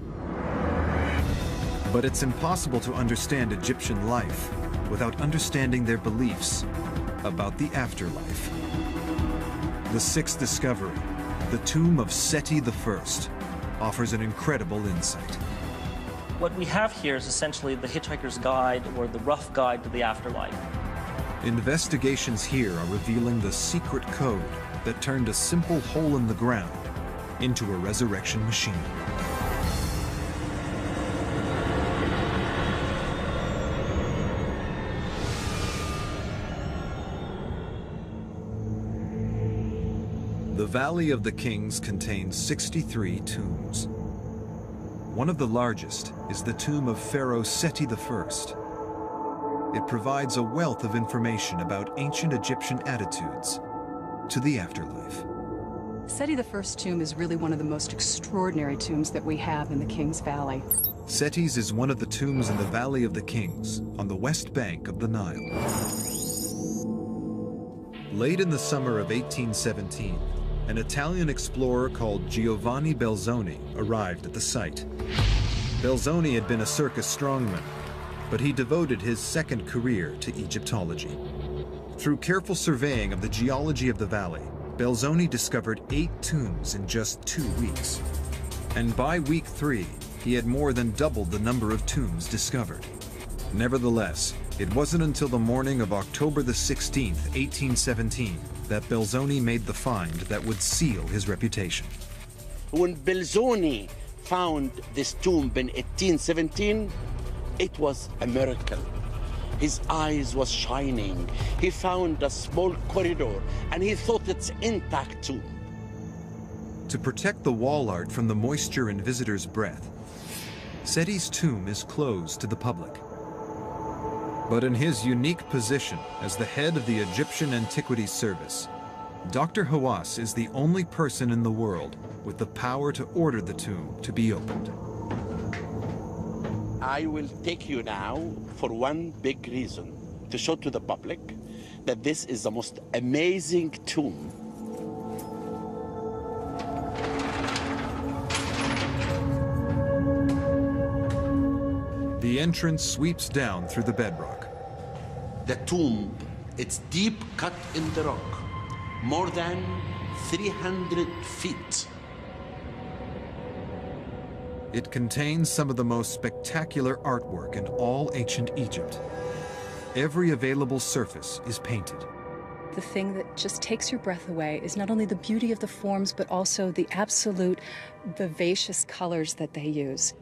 Speaker 1: But it's impossible to understand Egyptian life without understanding their beliefs about the afterlife. The 6th discovery, the tomb of Seti I, offers an incredible insight.
Speaker 3: What we have here is essentially the Hitchhiker's Guide, or the rough guide to the afterlife.
Speaker 1: Investigations here are revealing the secret code that turned a simple hole in the ground into a resurrection machine. The Valley of the Kings contains 63 tombs. One of the largest is the tomb of Pharaoh Seti I. It provides a wealth of information about ancient Egyptian attitudes to the afterlife.
Speaker 12: Seti I's tomb is really one of the most extraordinary tombs that we have in the Kings Valley.
Speaker 1: Seti's is one of the tombs in the Valley of the Kings on the west bank of the Nile. Late in the summer of 1817, an Italian explorer called Giovanni Belzoni arrived at the site. Belzoni had been a circus strongman, but he devoted his second career to Egyptology. Through careful surveying of the geology of the valley, Belzoni discovered 8 tombs in just 2 weeks. And by week 3, he had more than doubled the number of tombs discovered. Nevertheless, it wasn't until the morning of October the 16th, 1817, that Belzoni made the find that would seal his reputation.
Speaker 6: When Belzoni found this tomb in 1817, it was a miracle. His eyes was shining. He found a small corridor and he thought it's intact tomb.
Speaker 1: To protect the wall art from the moisture and visitors' breath, Seti's tomb is closed to the public. But in his unique position as the head of the Egyptian Antiquities Service, Dr. Hawass is the only person in the world with the power to order the tomb to be opened.
Speaker 6: I will take you now for one big reason, to show to the public that this is the most amazing tomb.
Speaker 1: The entrance sweeps down through the bedrock.
Speaker 6: The tomb, it's deep cut in the rock, more than 300 feet.
Speaker 1: It contains some of the most spectacular artwork in all ancient Egypt. Every available surface is painted.
Speaker 12: The thing that just takes your breath away is not only the beauty of the forms, but also the absolute vivacious colors that they use.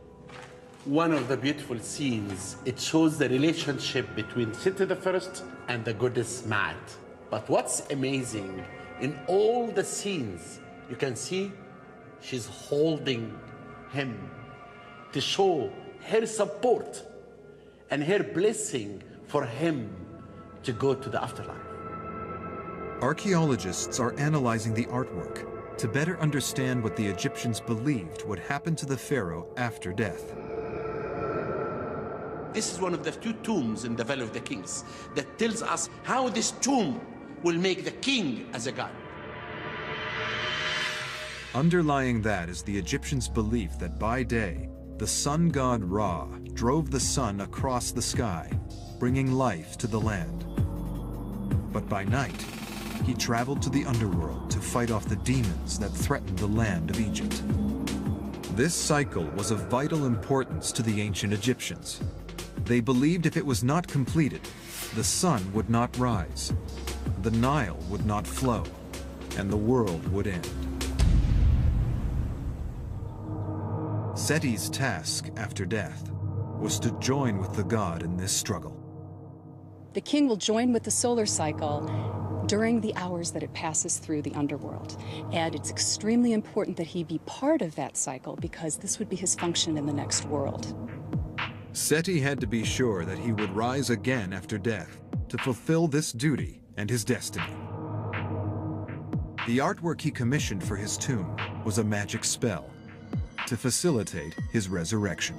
Speaker 6: One of the beautiful scenes, it shows the relationship between Seti I and the goddess Maat. But what's amazing, in all the scenes, you can see she's holding him to show her support and her blessing for him to go to the afterlife.
Speaker 1: Archaeologists are analyzing the artwork to better understand what the Egyptians believed would happen to the pharaoh after death.
Speaker 6: This is one of the 2 tombs in the Valley of the Kings that tells us how this tomb will make the king as a god.
Speaker 1: Underlying that is the Egyptians' belief that by day, the sun god Ra drove the sun across the sky, bringing life to the land. But by night, he traveled to the underworld to fight off the demons that threatened the land of Egypt. This cycle was of vital importance to the ancient Egyptians. They believed if it was not completed, the sun would not rise, the Nile would not flow, and the world would end. Seti's task after death was to join with the god in this struggle.
Speaker 12: The king will join with the solar cycle during the hours that it passes through the underworld. And it's extremely important that he be part of that cycle because this would be his function in the next world.
Speaker 1: Seti had to be sure that he would rise again after death to fulfill this duty and his destiny. The artwork he commissioned for his tomb was a magic spell to facilitate his resurrection.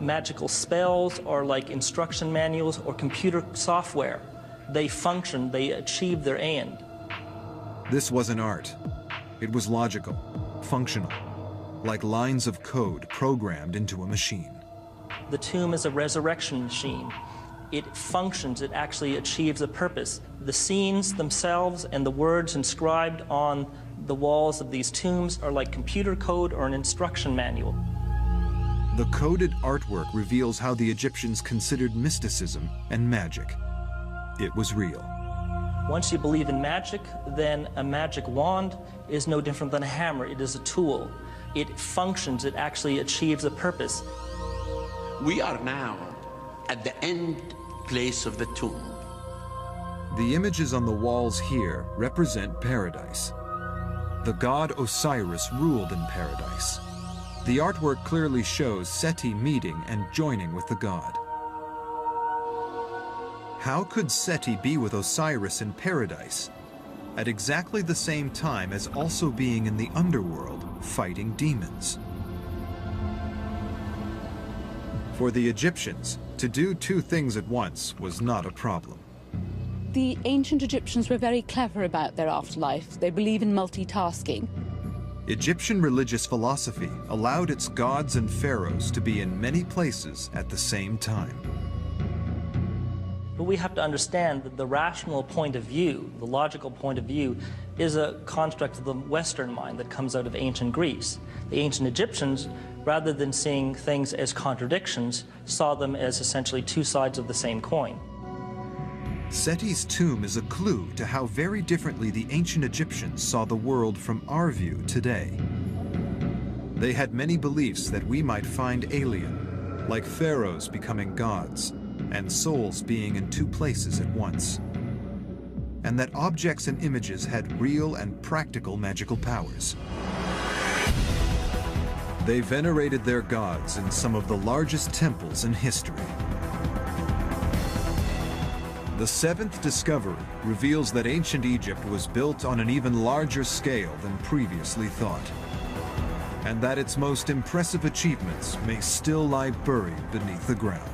Speaker 3: Magical spells are like instruction manuals or computer software. They function, they achieve their end.
Speaker 1: This wasn't art. It was logical, functional, like lines of code programmed into a machine.
Speaker 3: The tomb is a resurrection machine. It functions, it actually achieves a purpose. The scenes themselves and the words inscribed on the walls of these tombs are like computer code or an instruction manual.
Speaker 1: The coded artwork reveals how the Egyptians considered mysticism and magic. It was real.
Speaker 3: Once you believe in magic, then a magic wand is no different than a hammer. It is a tool. It functions, it actually achieves a purpose.
Speaker 6: We are now at the end place of the tomb.
Speaker 1: The images on the walls here represent paradise. The god Osiris ruled in paradise. The artwork clearly shows Seti meeting and joining with the god. How could Seti be with Osiris in paradise at exactly the same time as also being in the underworld fighting demons? For the Egyptians, to do 2 things at once was not a problem.
Speaker 2: The ancient Egyptians were very clever about their afterlife. They believe in multitasking.
Speaker 1: Egyptian religious philosophy allowed its gods and pharaohs to be in many places at the same time.
Speaker 3: But we have to understand that the rational point of view, the logical point of view, is a construct of the Western mind that comes out of ancient Greece. The ancient Egyptians, rather than seeing things as contradictions, saw them as essentially 2 sides of the same coin.
Speaker 1: Seti's tomb is a clue to how very differently the ancient Egyptians saw the world from our view today. They had many beliefs that we might find alien, like pharaohs becoming gods, and souls being in 2 places at once, and that objects and images had real and practical magical powers. They venerated their gods in some of the largest temples in history. The 7th discovery reveals that ancient Egypt was built on an even larger scale than previously thought, and that its most impressive achievements may still lie buried beneath the ground.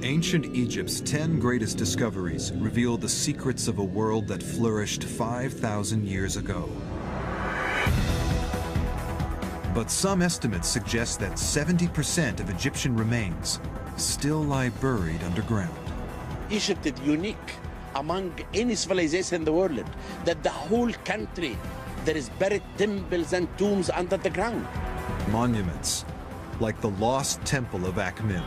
Speaker 1: Ancient Egypt's 10 greatest discoveries reveal the secrets of a world that flourished 5,000 years ago. But some estimates suggest that 70% of Egyptian remains still lie buried underground.
Speaker 6: Egypt is unique among any civilization in the world, that the whole country, there is buried temples and tombs under the ground.
Speaker 1: Monuments, like the lost temple of Akhmin.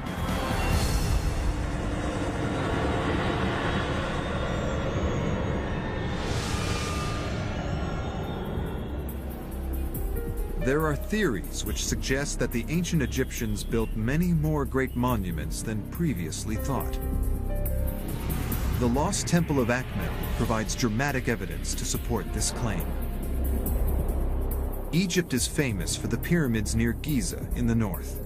Speaker 1: There are theories which suggest that the ancient Egyptians built many more great monuments than previously thought. The lost temple of Akhmin provides dramatic evidence to support this claim. Egypt is famous for the pyramids near Giza in the north.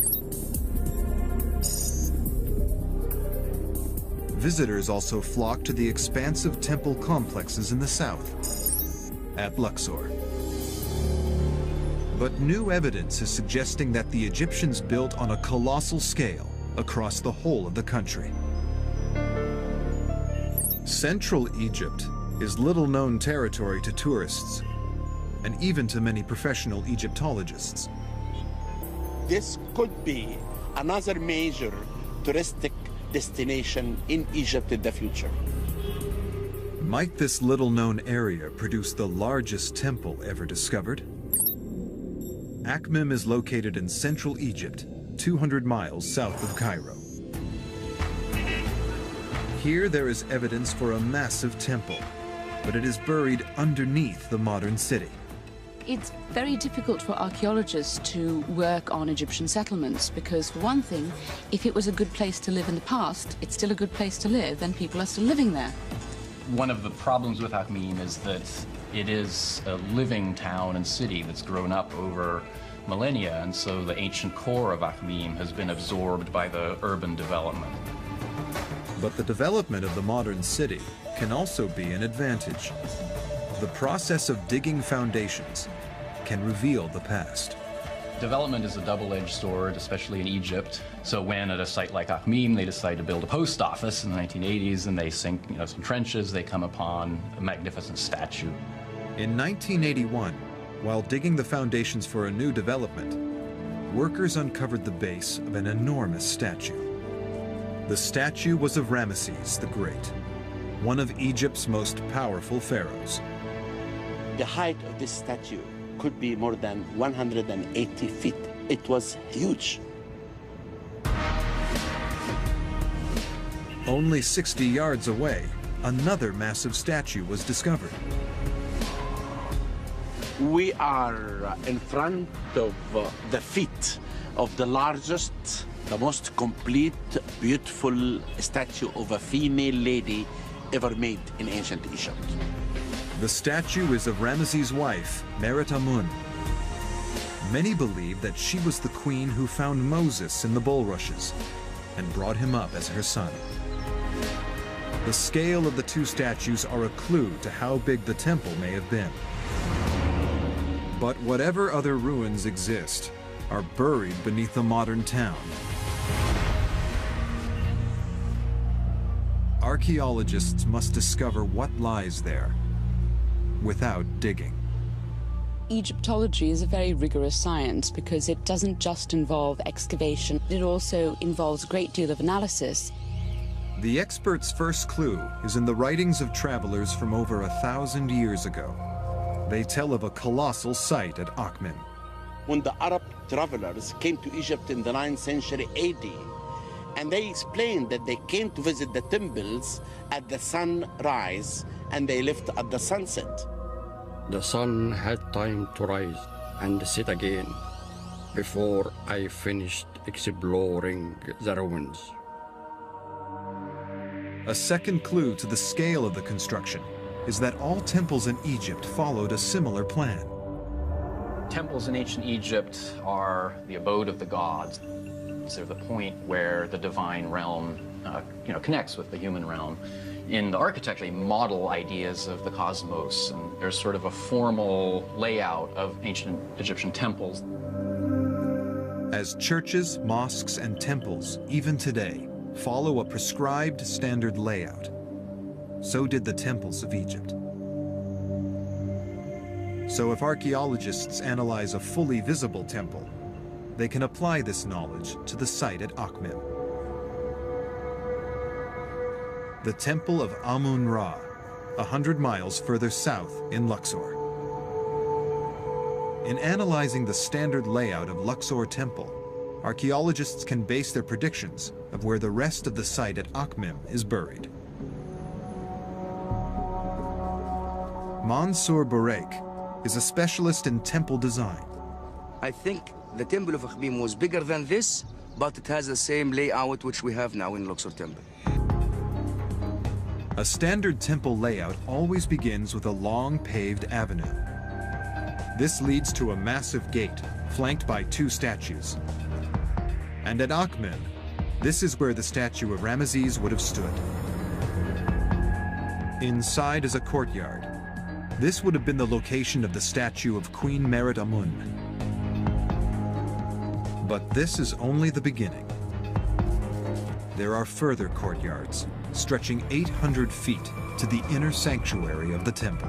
Speaker 1: Visitors also flock to the expansive temple complexes in the south, at Luxor. But new evidence is suggesting that the Egyptians built on a colossal scale across the whole of the country. Central Egypt is little-known territory to tourists, and even to many professional Egyptologists.
Speaker 6: This could be another major touristic destination in Egypt in the future.
Speaker 1: Might this little-known area produce the largest temple ever discovered? Akhmim is located in central Egypt, 200 miles south of Cairo. Here there is evidence for a massive temple, but it is buried underneath the modern city.
Speaker 8: It's very difficult for archaeologists to work on Egyptian settlements because, for one thing, if it was a good place to live in the past, it's still a good place to live and people are still living there.
Speaker 4: One of the problems with Akhmim is that it is a living town and city that's grown up over millennia, and so the ancient core of Akhmim has been absorbed by the urban development.
Speaker 1: But the development of the modern city can also be an advantage. The process of digging foundations can reveal the past.
Speaker 4: Development is a double-edged sword, especially in Egypt. So when at a site like Akhmim they decide to build a post office in the 1980s and they sink some trenches, they come upon a magnificent statue.
Speaker 1: In 1981, while digging the foundations for a new development, workers uncovered the base of an enormous statue. The statue was of Ramesses the Great, one of Egypt's most powerful pharaohs.
Speaker 6: The height of this statue could be more than 180 feet. It was huge.
Speaker 1: Only 60 yards away, another massive statue was discovered.
Speaker 6: We are in front of the feet of the largest, the most complete, beautiful statue of a female lady ever made in ancient Egypt.
Speaker 1: The statue is of Ramesses' wife, Merit Amun. Many believe that she was the queen who found Moses in the bulrushes and brought him up as her son. The scale of the two statues are a clue to how big the temple may have been. But whatever other ruins exist are buried beneath the modern town. Archaeologists must discover what lies there without digging.
Speaker 2: Egyptology is a very rigorous science because it doesn't just involve excavation, it also involves a great deal of analysis.
Speaker 1: The expert's first clue is in the writings of travelers from over 1,000 years ago. They tell of a colossal site at Akhmim.
Speaker 6: When the Arab travelers came to Egypt in the 9th century AD, and they explained that they came to visit the temples at the sunrise and they left at the sunset.
Speaker 13: The sun had time to rise and set again before I finished exploring the ruins.
Speaker 1: A second clue to the scale of the construction is that all temples in Egypt followed a similar plan.
Speaker 4: Temples in ancient Egypt are the abode of the gods. They're the point where the divine realm connects with the human realm. In the architecture, they model ideas of the cosmos, and there's sort of a formal layout of ancient Egyptian temples.
Speaker 1: As churches, mosques, and temples, even today, follow a prescribed standard layout, so did the temples of Egypt. So if archaeologists analyze a fully visible temple, they can apply this knowledge to the site at Akhmim. The Temple of Amun-Ra, 100 miles further south in Luxor. In analyzing the standard layout of Luxor Temple, archaeologists can base their predictions of where the rest of the site at Akhmim is buried. Mansour Bourek is a specialist in temple design.
Speaker 14: I think the Temple of Akhmim was bigger than this, but it has the same layout which we have now in Luxor Temple.
Speaker 1: A standard temple layout always begins with a long paved avenue. This leads to a massive gate flanked by two statues. And at Akhmim, this is where the statue of Ramesses would have stood. Inside is a courtyard. This would have been the location of the statue of Queen Merit Amun. But this is only the beginning. There are further courtyards, stretching 800 feet to the inner sanctuary of the temple.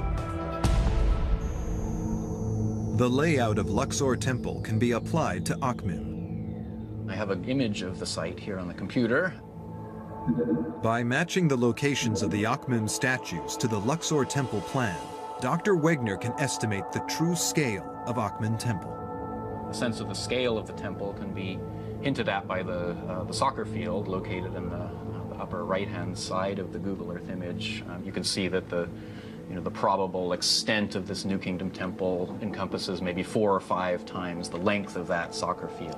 Speaker 1: The layout of Luxor Temple can be applied to Akhmim.
Speaker 4: I have an image of the site here on the computer.
Speaker 1: By matching the locations of the Akhmim statues to the Luxor Temple plan, Dr. Wegner can estimate the true scale of Akhmin Temple.
Speaker 4: A sense of the scale of the temple can be hinted at by the soccer field located in the upper right-hand side of the Google Earth image. You can see that the probable extent of this New Kingdom temple encompasses maybe 4 or 5 times the length of that soccer field.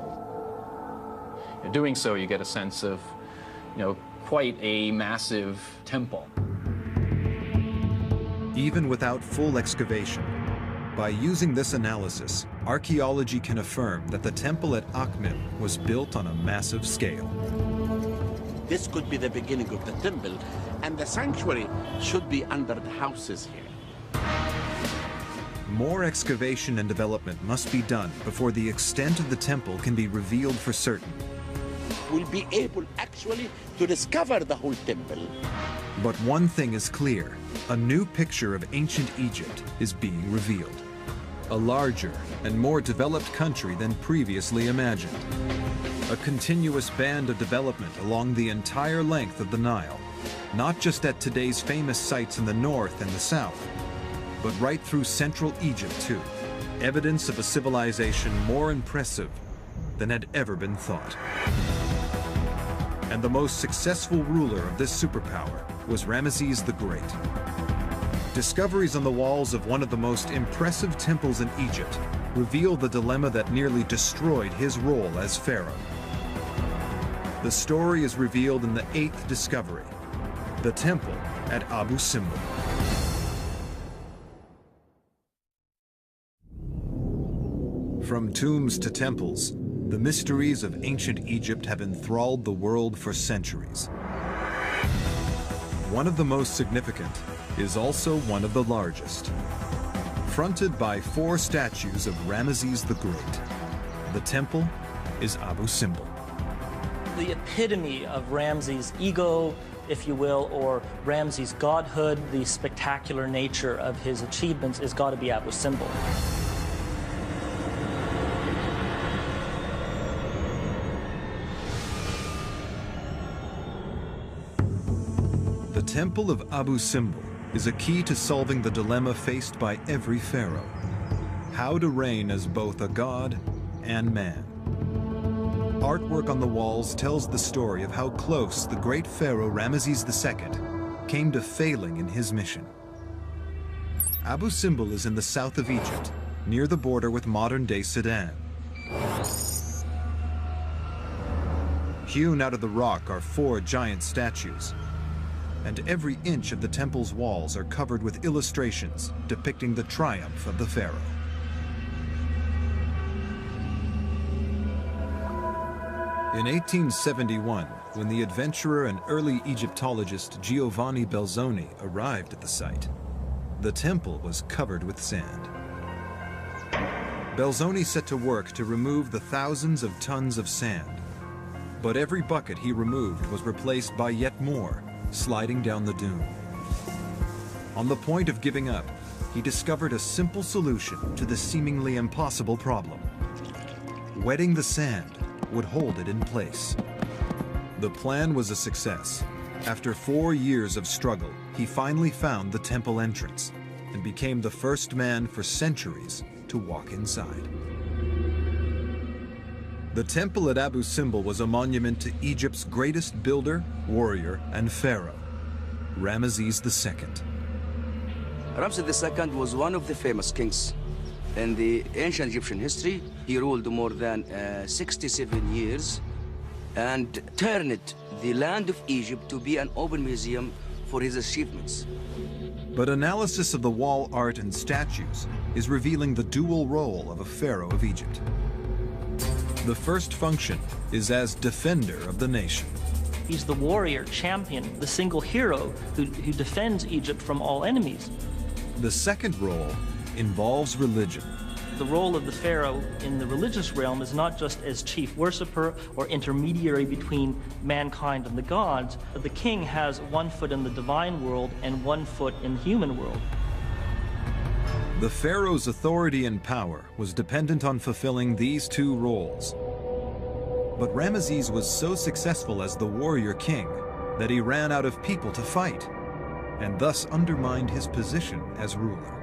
Speaker 4: In doing so, you get a sense of, quite a massive temple.
Speaker 1: Even without full excavation, by using this analysis, archaeology can affirm that the temple at Akhmim was built on a massive scale.
Speaker 6: This could be the beginning of the temple, and the sanctuary should be under the houses here.
Speaker 1: More excavation and development must be done before the extent of the temple can be revealed for certain.
Speaker 6: We'll be able actually to discover the whole temple.
Speaker 1: But one thing is clear, a new picture of ancient Egypt is being revealed. A larger and more developed country than previously imagined. A continuous band of development along the entire length of the Nile, not just at today's famous sites in the north and the south, but right through central Egypt too. Evidence of a civilization more impressive than had ever been thought. And the most successful ruler of this superpower was Ramesses the Great. Discoveries on the walls of one of the most impressive temples in Egypt reveal the dilemma that nearly destroyed his role as pharaoh. The story is revealed in the 8th discovery, the temple at Abu Simbel. From tombs to temples, the mysteries of ancient Egypt have enthralled the world for centuries. One of the most significant is also one of the largest. Fronted by 4 statues of Ramesses the Great, the temple is Abu Simbel.
Speaker 3: The epitome of Ramses' ego, if you will, or Ramses' godhood, the spectacular nature of his achievements has got to be Abu Simbel.
Speaker 1: The Temple of Abu Simbel is a key to solving the dilemma faced by every pharaoh: how to reign as both a god and man. Artwork on the walls tells the story of how close the great pharaoh Ramesses II came to failing in his mission. Abu Simbel is in the south of Egypt, near the border with modern-day Sudan. Hewn out of the rock are 4 giant statues, and every inch of the temple's walls are covered with illustrations depicting the triumph of the pharaoh. In 1871, when the adventurer and early Egyptologist Giovanni Belzoni arrived at the site, the temple was covered with sand. Belzoni set to work to remove the thousands of tons of sand, but every bucket he removed was replaced by yet more, sliding down the dune. On the point of giving up, he discovered a simple solution to the seemingly impossible problem. Wetting the sand would hold it in place. The plan was a success. After 4 years of struggle, he finally found the temple entrance and became the first man for centuries to walk inside. The temple at Abu Simbel was a monument to Egypt's greatest builder, warrior, and pharaoh, Ramesses II.
Speaker 14: Ramses II was one of the famous kings in the ancient Egyptian history. He ruled more than 67 years and turned the land of Egypt to be an open museum for his achievements.
Speaker 1: But analysis of the wall art and statues is revealing the dual role of a pharaoh of Egypt. The first function is as defender of the nation.
Speaker 3: He's the warrior, champion, the single hero who defends Egypt from all enemies.
Speaker 1: The second role involves religion.
Speaker 3: The role of the pharaoh in the religious realm is not just as chief worshiper or intermediary between mankind and the gods. The king has one foot in the divine world and one foot in the human world.
Speaker 1: The pharaoh's authority and power was dependent on fulfilling these two roles. But Ramesses was so successful as the warrior king that he ran out of people to fight, and thus undermined his position as ruler.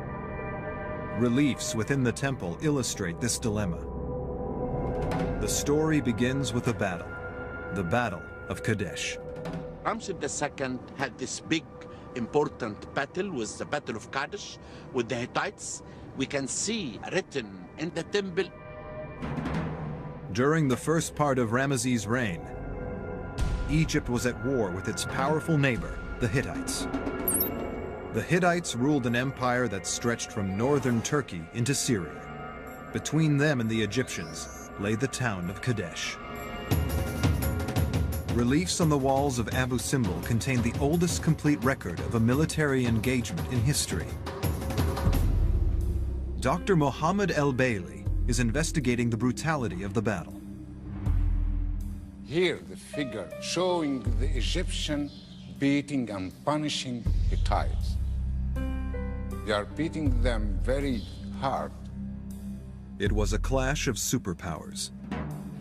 Speaker 1: Reliefs within the temple illustrate this dilemma. The story begins with a battle, the Battle of Kadesh.
Speaker 6: Ramses II had this big, important battle, was the Battle of Kadesh with the Hittites. We can see written in the temple.
Speaker 1: During the first part of Ramesses' reign, Egypt was at war with its powerful neighbor, the Hittites. The Hittites ruled an empire that stretched from northern Turkey into Syria. Between them and the Egyptians lay the town of Kadesh. Reliefs on the walls of Abu Simbel contain the oldest complete record of a military engagement in history. Dr. Mohammed El-Bailey is investigating the brutality of the battle.
Speaker 15: Here, the figure showing the Egyptian beating and punishing Hittites. They are beating them very hard.
Speaker 1: It was a clash of superpowers.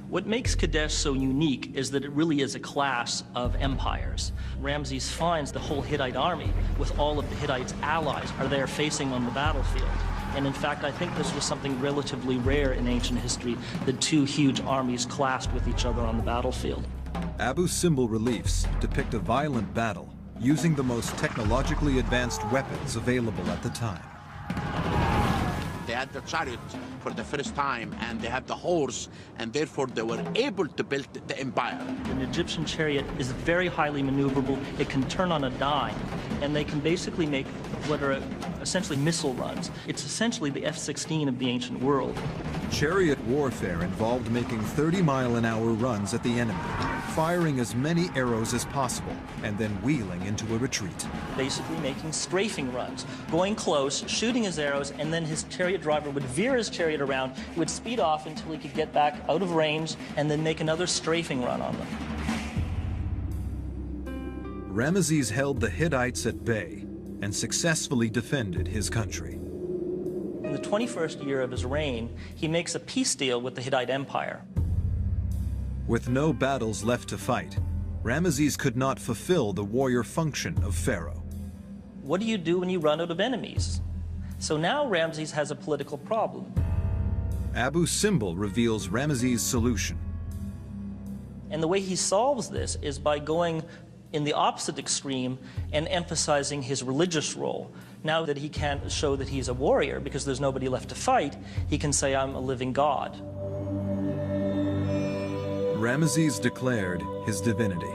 Speaker 3: What makes Kadesh so unique is that it really is a clash of empires. Ramses finds the whole Hittite army with all of the Hittites' allies are there facing on the battlefield. And in fact, I think this was something relatively rare in ancient history, that two huge armies clashed with each other on the battlefield.
Speaker 1: Abu Simbel reliefs depict a violent battle using the most technologically advanced weapons available at the time.
Speaker 6: They had the chariot for the first time, and they had the horse, and therefore they were able to build the empire.
Speaker 3: An Egyptian chariot is very highly maneuverable. It can turn on a dime, and they can basically make what are essentially missile runs. It's essentially the F-16 of the ancient world.
Speaker 1: Chariot warfare involved making 30-mile-an-hour runs at the enemy, firing as many arrows as possible, and then wheeling into a retreat.
Speaker 3: Basically making strafing runs, going close, shooting his arrows, and then his chariot driver would veer his chariot around, he would speed off until he could get back out of range, and then make another strafing run on them.
Speaker 1: Ramesses held the Hittites at bay and successfully defended his country.
Speaker 3: In the 21st year of his reign, he makes a peace deal with the Hittite Empire.
Speaker 1: With no battles left to fight, Ramesses could not fulfill the warrior function of Pharaoh.
Speaker 3: What do you do when you run out of enemies? So now Ramses has a political problem.
Speaker 1: Abu Simbel reveals Ramesses' solution.
Speaker 3: And the way he solves this is by going in the opposite extreme and emphasizing his religious role. Now that he can't show that he's a warrior because there's nobody left to fight, he can say, I'm a living god.
Speaker 1: Ramesses declared his divinity.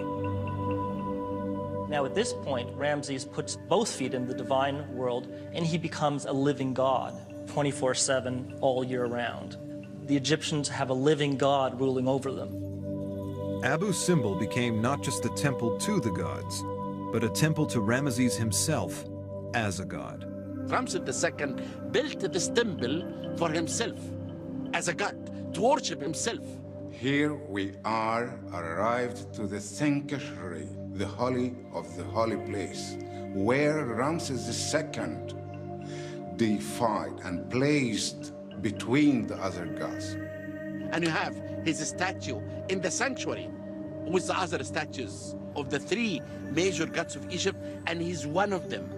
Speaker 3: Now at this point, Ramses puts both feet in the divine world and he becomes a living god, 24/7, all year round. The Egyptians have a living god ruling over them.
Speaker 1: Abu Simbel became not just a temple to the gods, but a temple to Ramesses himself as a god.
Speaker 6: Ramses II built this temple for himself, as a god, to worship himself.
Speaker 15: Here we are arrived to the sanctuary, the holy of the holy place, where Ramses II deified and placed between the other gods.
Speaker 6: And you have his statue in the sanctuary with the other statues of the three major gods of Egypt, and he's one of them,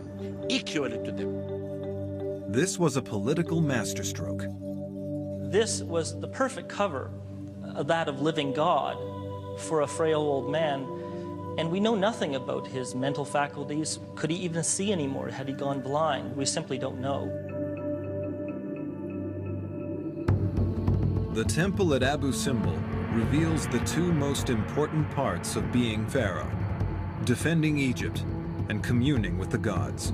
Speaker 6: equal to them.
Speaker 1: This was a political masterstroke.
Speaker 3: This was the perfect cover, that of living God, for a frail old man. And we know nothing about his mental faculties. Could he even see anymore? Had he gone blind? We simply don't know.
Speaker 1: The temple at Abu Simbel reveals the two most important parts of being Pharaoh, defending Egypt and communing with the gods.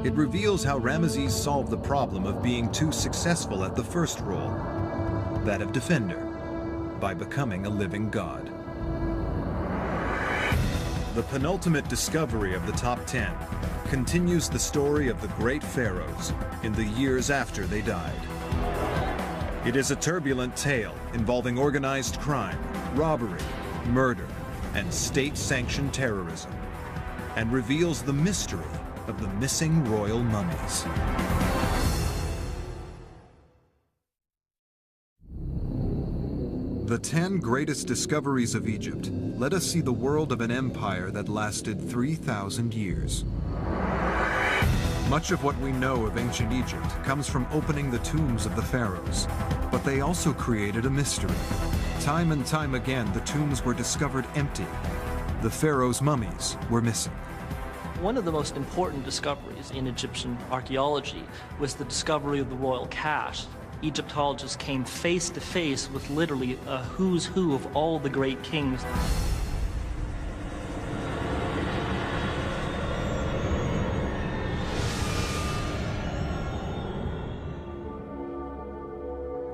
Speaker 1: It reveals how Ramesses solved the problem of being too successful at the first role, that of defender, by becoming a living god. The penultimate discovery of the top 10 continues the story of the great pharaohs in the years after they died. It is a turbulent tale involving organized crime, robbery, murder, and state-sanctioned terrorism, and reveals the mystery of the missing royal mummies. The 10 greatest discoveries of Egypt let us see the world of an empire that lasted 3,000 years. Much of what we know of ancient Egypt comes from opening the tombs of the pharaohs, but they also created a mystery. Time and time again, the tombs were discovered empty. The pharaohs' mummies were missing.
Speaker 3: One of the most important discoveries in Egyptian archaeology was the discovery of the royal cache. Egyptologists came face to face with literally a who's who of all the great kings.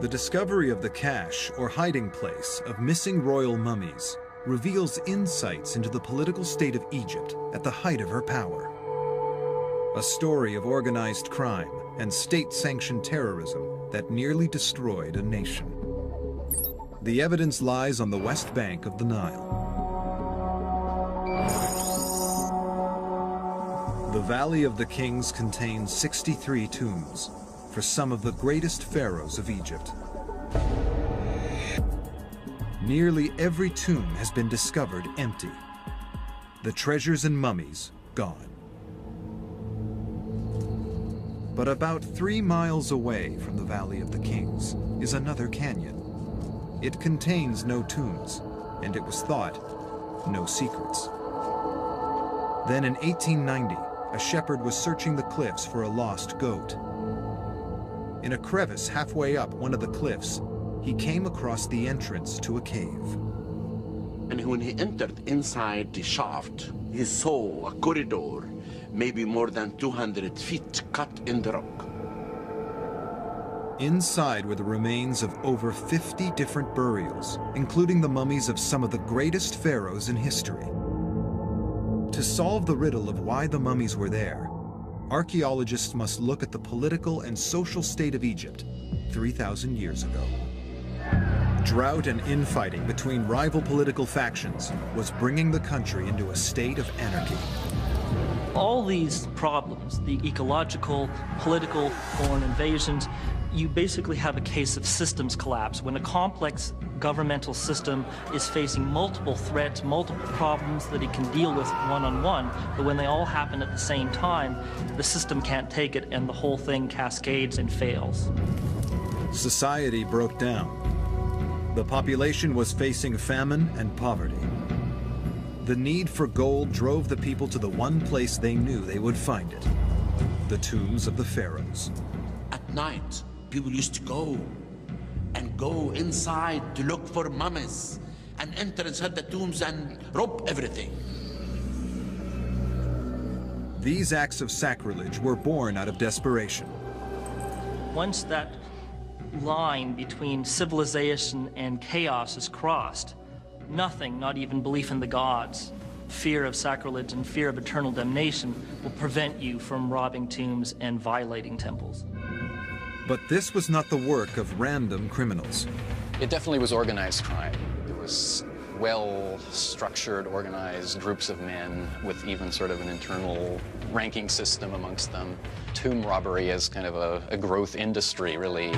Speaker 1: The discovery of the cache, or hiding place, of missing royal mummies reveals insights into the political state of Egypt at the height of her power. A story of organized crime and state-sanctioned terrorism that nearly destroyed a nation. The evidence lies on the west bank of the Nile. The Valley of the Kings contains 63 tombs for some of the greatest pharaohs of Egypt. Nearly every tomb has been discovered empty. The treasures and mummies gone. But about 3 miles away from the Valley of the Kings is another canyon. It contains no tombs, and it was thought, no secrets. Then in 1890, a shepherd was searching the cliffs for a lost goat. In a crevice halfway up one of the cliffs, he came across the entrance to a cave.
Speaker 6: And when he entered inside the shaft, he saw a corridor, maybe more than 200 feet, cut in the rock.
Speaker 1: Inside were the remains of over 50 different burials, including the mummies of some of the greatest pharaohs in history. To solve the riddle of why the mummies were there, archaeologists must look at the political and social state of Egypt 3,000 years ago. Drought and infighting between rival political factions was bringing the country into a state of anarchy.
Speaker 3: All these problems, the ecological, political, foreign invasions, you basically have a case of systems collapse. When a complex governmental system is facing multiple threats, multiple problems that it can deal with one-on-one, but when they all happen at the same time, the system can't take it and the whole thing cascades and fails.
Speaker 1: Society broke down. The population was facing famine and poverty. The need for gold drove the people to the one place they knew they would find it, the tombs of the pharaohs.
Speaker 6: At night, people used to go inside to look for mummies and enter inside the tombs and rob everything.
Speaker 1: These acts of sacrilege were born out of desperation.
Speaker 3: Once that line between civilization and chaos is crossed, nothing, not even belief in the gods, fear of sacrilege and fear of eternal damnation will prevent you from robbing tombs and violating temples.
Speaker 1: But this was not the work of random criminals.
Speaker 4: It definitely was organized crime. It was well-structured, organized groups of men with even sort of an internal ranking system amongst them. Tomb robbery as kind of a growth industry, really.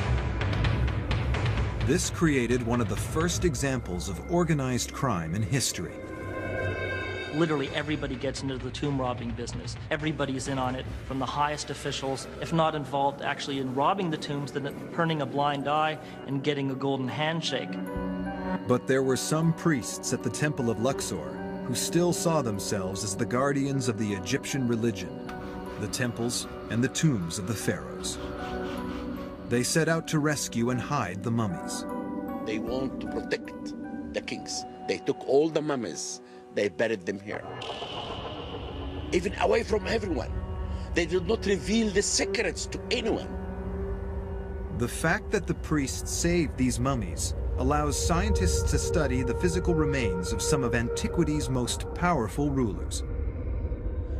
Speaker 1: This created one of the first examples of organized crime in history.
Speaker 3: Literally everybody gets into the tomb robbing business. Everybody's in on it, from the highest officials, if not involved actually in robbing the tombs, then turning a blind eye and getting a golden handshake.
Speaker 1: But there were some priests at the Temple of Luxor who still saw themselves as the guardians of the Egyptian religion, the temples and the tombs of the pharaohs. They set out to rescue and hide the mummies.
Speaker 6: They want to protect the kings. They took all the mummies. They buried them here. Even away from everyone. They did not reveal the secrets to anyone.
Speaker 1: The fact that the priests saved these mummies allows scientists to study the physical remains of some of antiquity's most powerful rulers.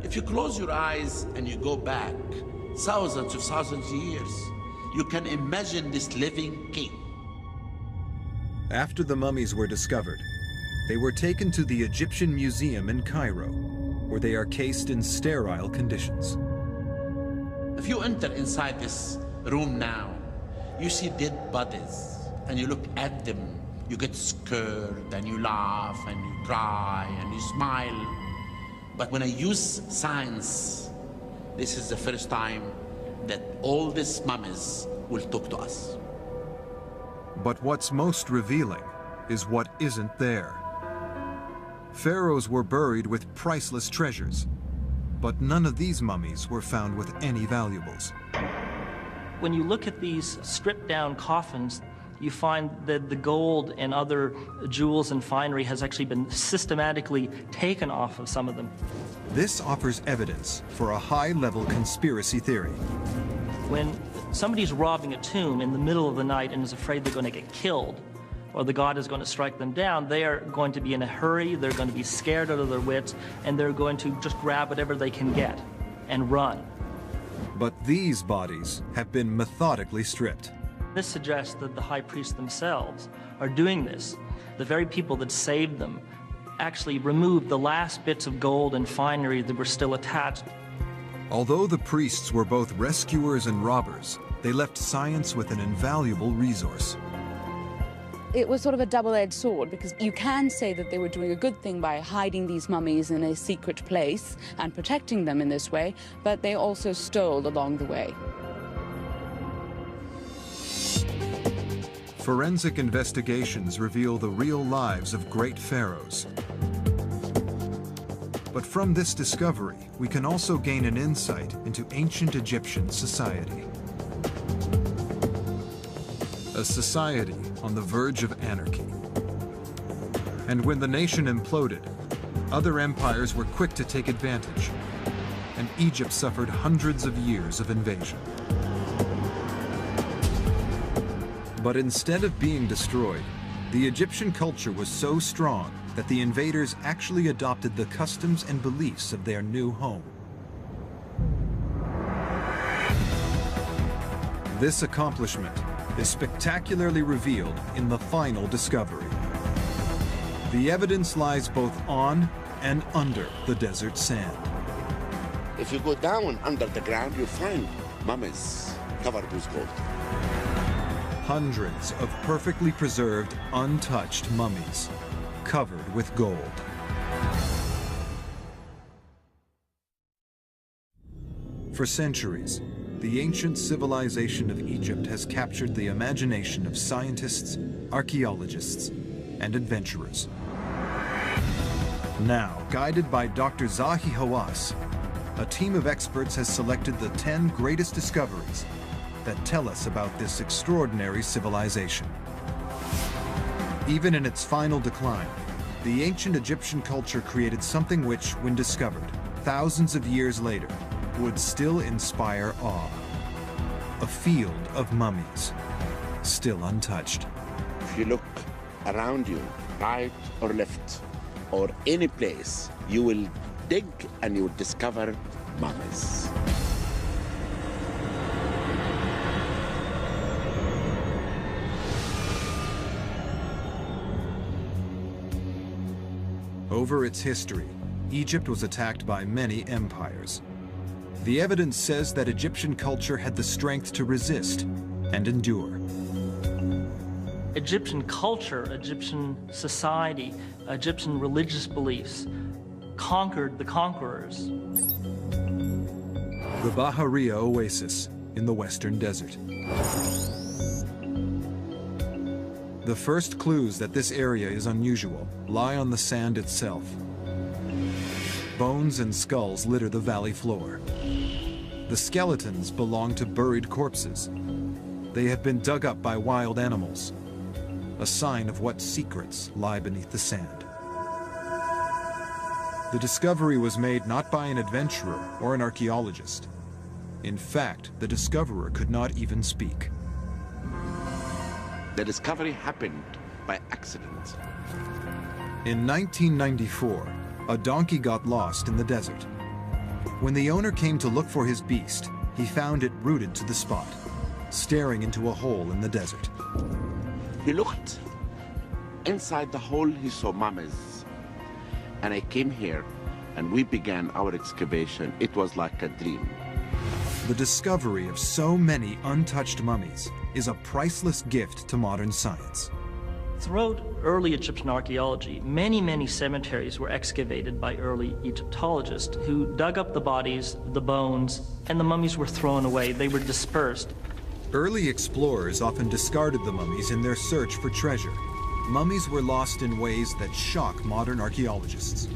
Speaker 6: If you close your eyes and you go back thousands of years, you can imagine this living king.
Speaker 1: After the mummies were discovered, they were taken to the Egyptian Museum in Cairo, where they are cased in sterile conditions.
Speaker 16: If you enter inside this room now, you see dead bodies, and you look at them, you get scared, and you laugh, and you cry, and you smile. But when I use science, this is the first time that all these mummies will talk to us.
Speaker 1: But what's most revealing is what isn't there. Pharaohs were buried with priceless treasures, but none of these mummies were found with any valuables.
Speaker 3: When you look at these stripped down coffins, you find that the gold and other jewels and finery has actually been systematically taken off of some of them.
Speaker 1: This offers evidence for a high-level conspiracy theory.
Speaker 3: When somebody's robbing a tomb in the middle of the night and is afraid they're going to get killed, or the god is going to strike them down, they are going to be in a hurry, they're going to be scared out of their wits, and they're going to just grab whatever they can get and run.
Speaker 1: But these bodies have been methodically stripped.
Speaker 3: This suggests that the high priests themselves are doing this. The very people that saved them actually removed the last bits of gold and finery that were still attached.
Speaker 1: Although the priests were both rescuers and robbers, they left science with an invaluable resource.
Speaker 2: It was sort of a double-edged sword, because you can say that they were doing a good thing by hiding these mummies in a secret place and protecting them in this way, but they also stole along the way.
Speaker 1: Forensic investigations reveal the real lives of great pharaohs. But from this discovery, we can also gain an insight into ancient Egyptian society. A society on the verge of anarchy. And when the nation imploded, other empires were quick to take advantage, and Egypt suffered hundreds of years of invasion. But instead of being destroyed, the Egyptian culture was so strong that the invaders actually adopted the customs and beliefs of their new home. This accomplishment is spectacularly revealed in the final discovery. The evidence lies both on and under the desert sand.
Speaker 6: If you go down under the ground, you find mummies covered with gold.
Speaker 1: Hundreds of perfectly preserved, untouched mummies covered with gold. For centuries, the ancient civilization of Egypt has captured the imagination of scientists, archaeologists, and adventurers. Now, guided by Dr. Zahi Hawass, a team of experts has selected the 10 greatest discoveries that tell us about this extraordinary civilization. Even in its final decline, the ancient Egyptian culture created something which, when discovered thousands of years later, would still inspire awe. A field of mummies, still untouched.
Speaker 6: If you look around you, right or left, or any place, you will dig and you will discover mummies.
Speaker 1: Over its history, Egypt was attacked by many empires. The evidence says that Egyptian culture had the strength to resist and endure.
Speaker 3: Egyptian culture, Egyptian society, Egyptian religious beliefs conquered the conquerors.
Speaker 1: The Bahariya Oasis in the Western Desert. The first clues that this area is unusual lie on the sand itself. Bones and skulls litter the valley floor. The skeletons belong to buried corpses. They have been dug up by wild animals, a sign of what secrets lie beneath the sand. The discovery was made not by an adventurer or an archaeologist. In fact, the discoverer could not even speak.
Speaker 6: The discovery happened by accident.
Speaker 1: In 1994, a donkey got lost in the desert. When the owner came to look for his beast, he found it rooted to the spot, staring into a hole in the desert.
Speaker 6: He looked Inside the hole, he saw mummies. And I came here, and we began our excavation. It was like a dream.
Speaker 1: The discovery of so many untouched mummies is a priceless gift to modern science.
Speaker 3: Throughout early Egyptian archaeology, many cemeteries were excavated by early Egyptologists who dug up the bodies, the bones, and the mummies were thrown away. They were dispersed.
Speaker 1: Early explorers often discarded the mummies in their search for treasure. Mummies were lost in ways that shock modern archaeologists.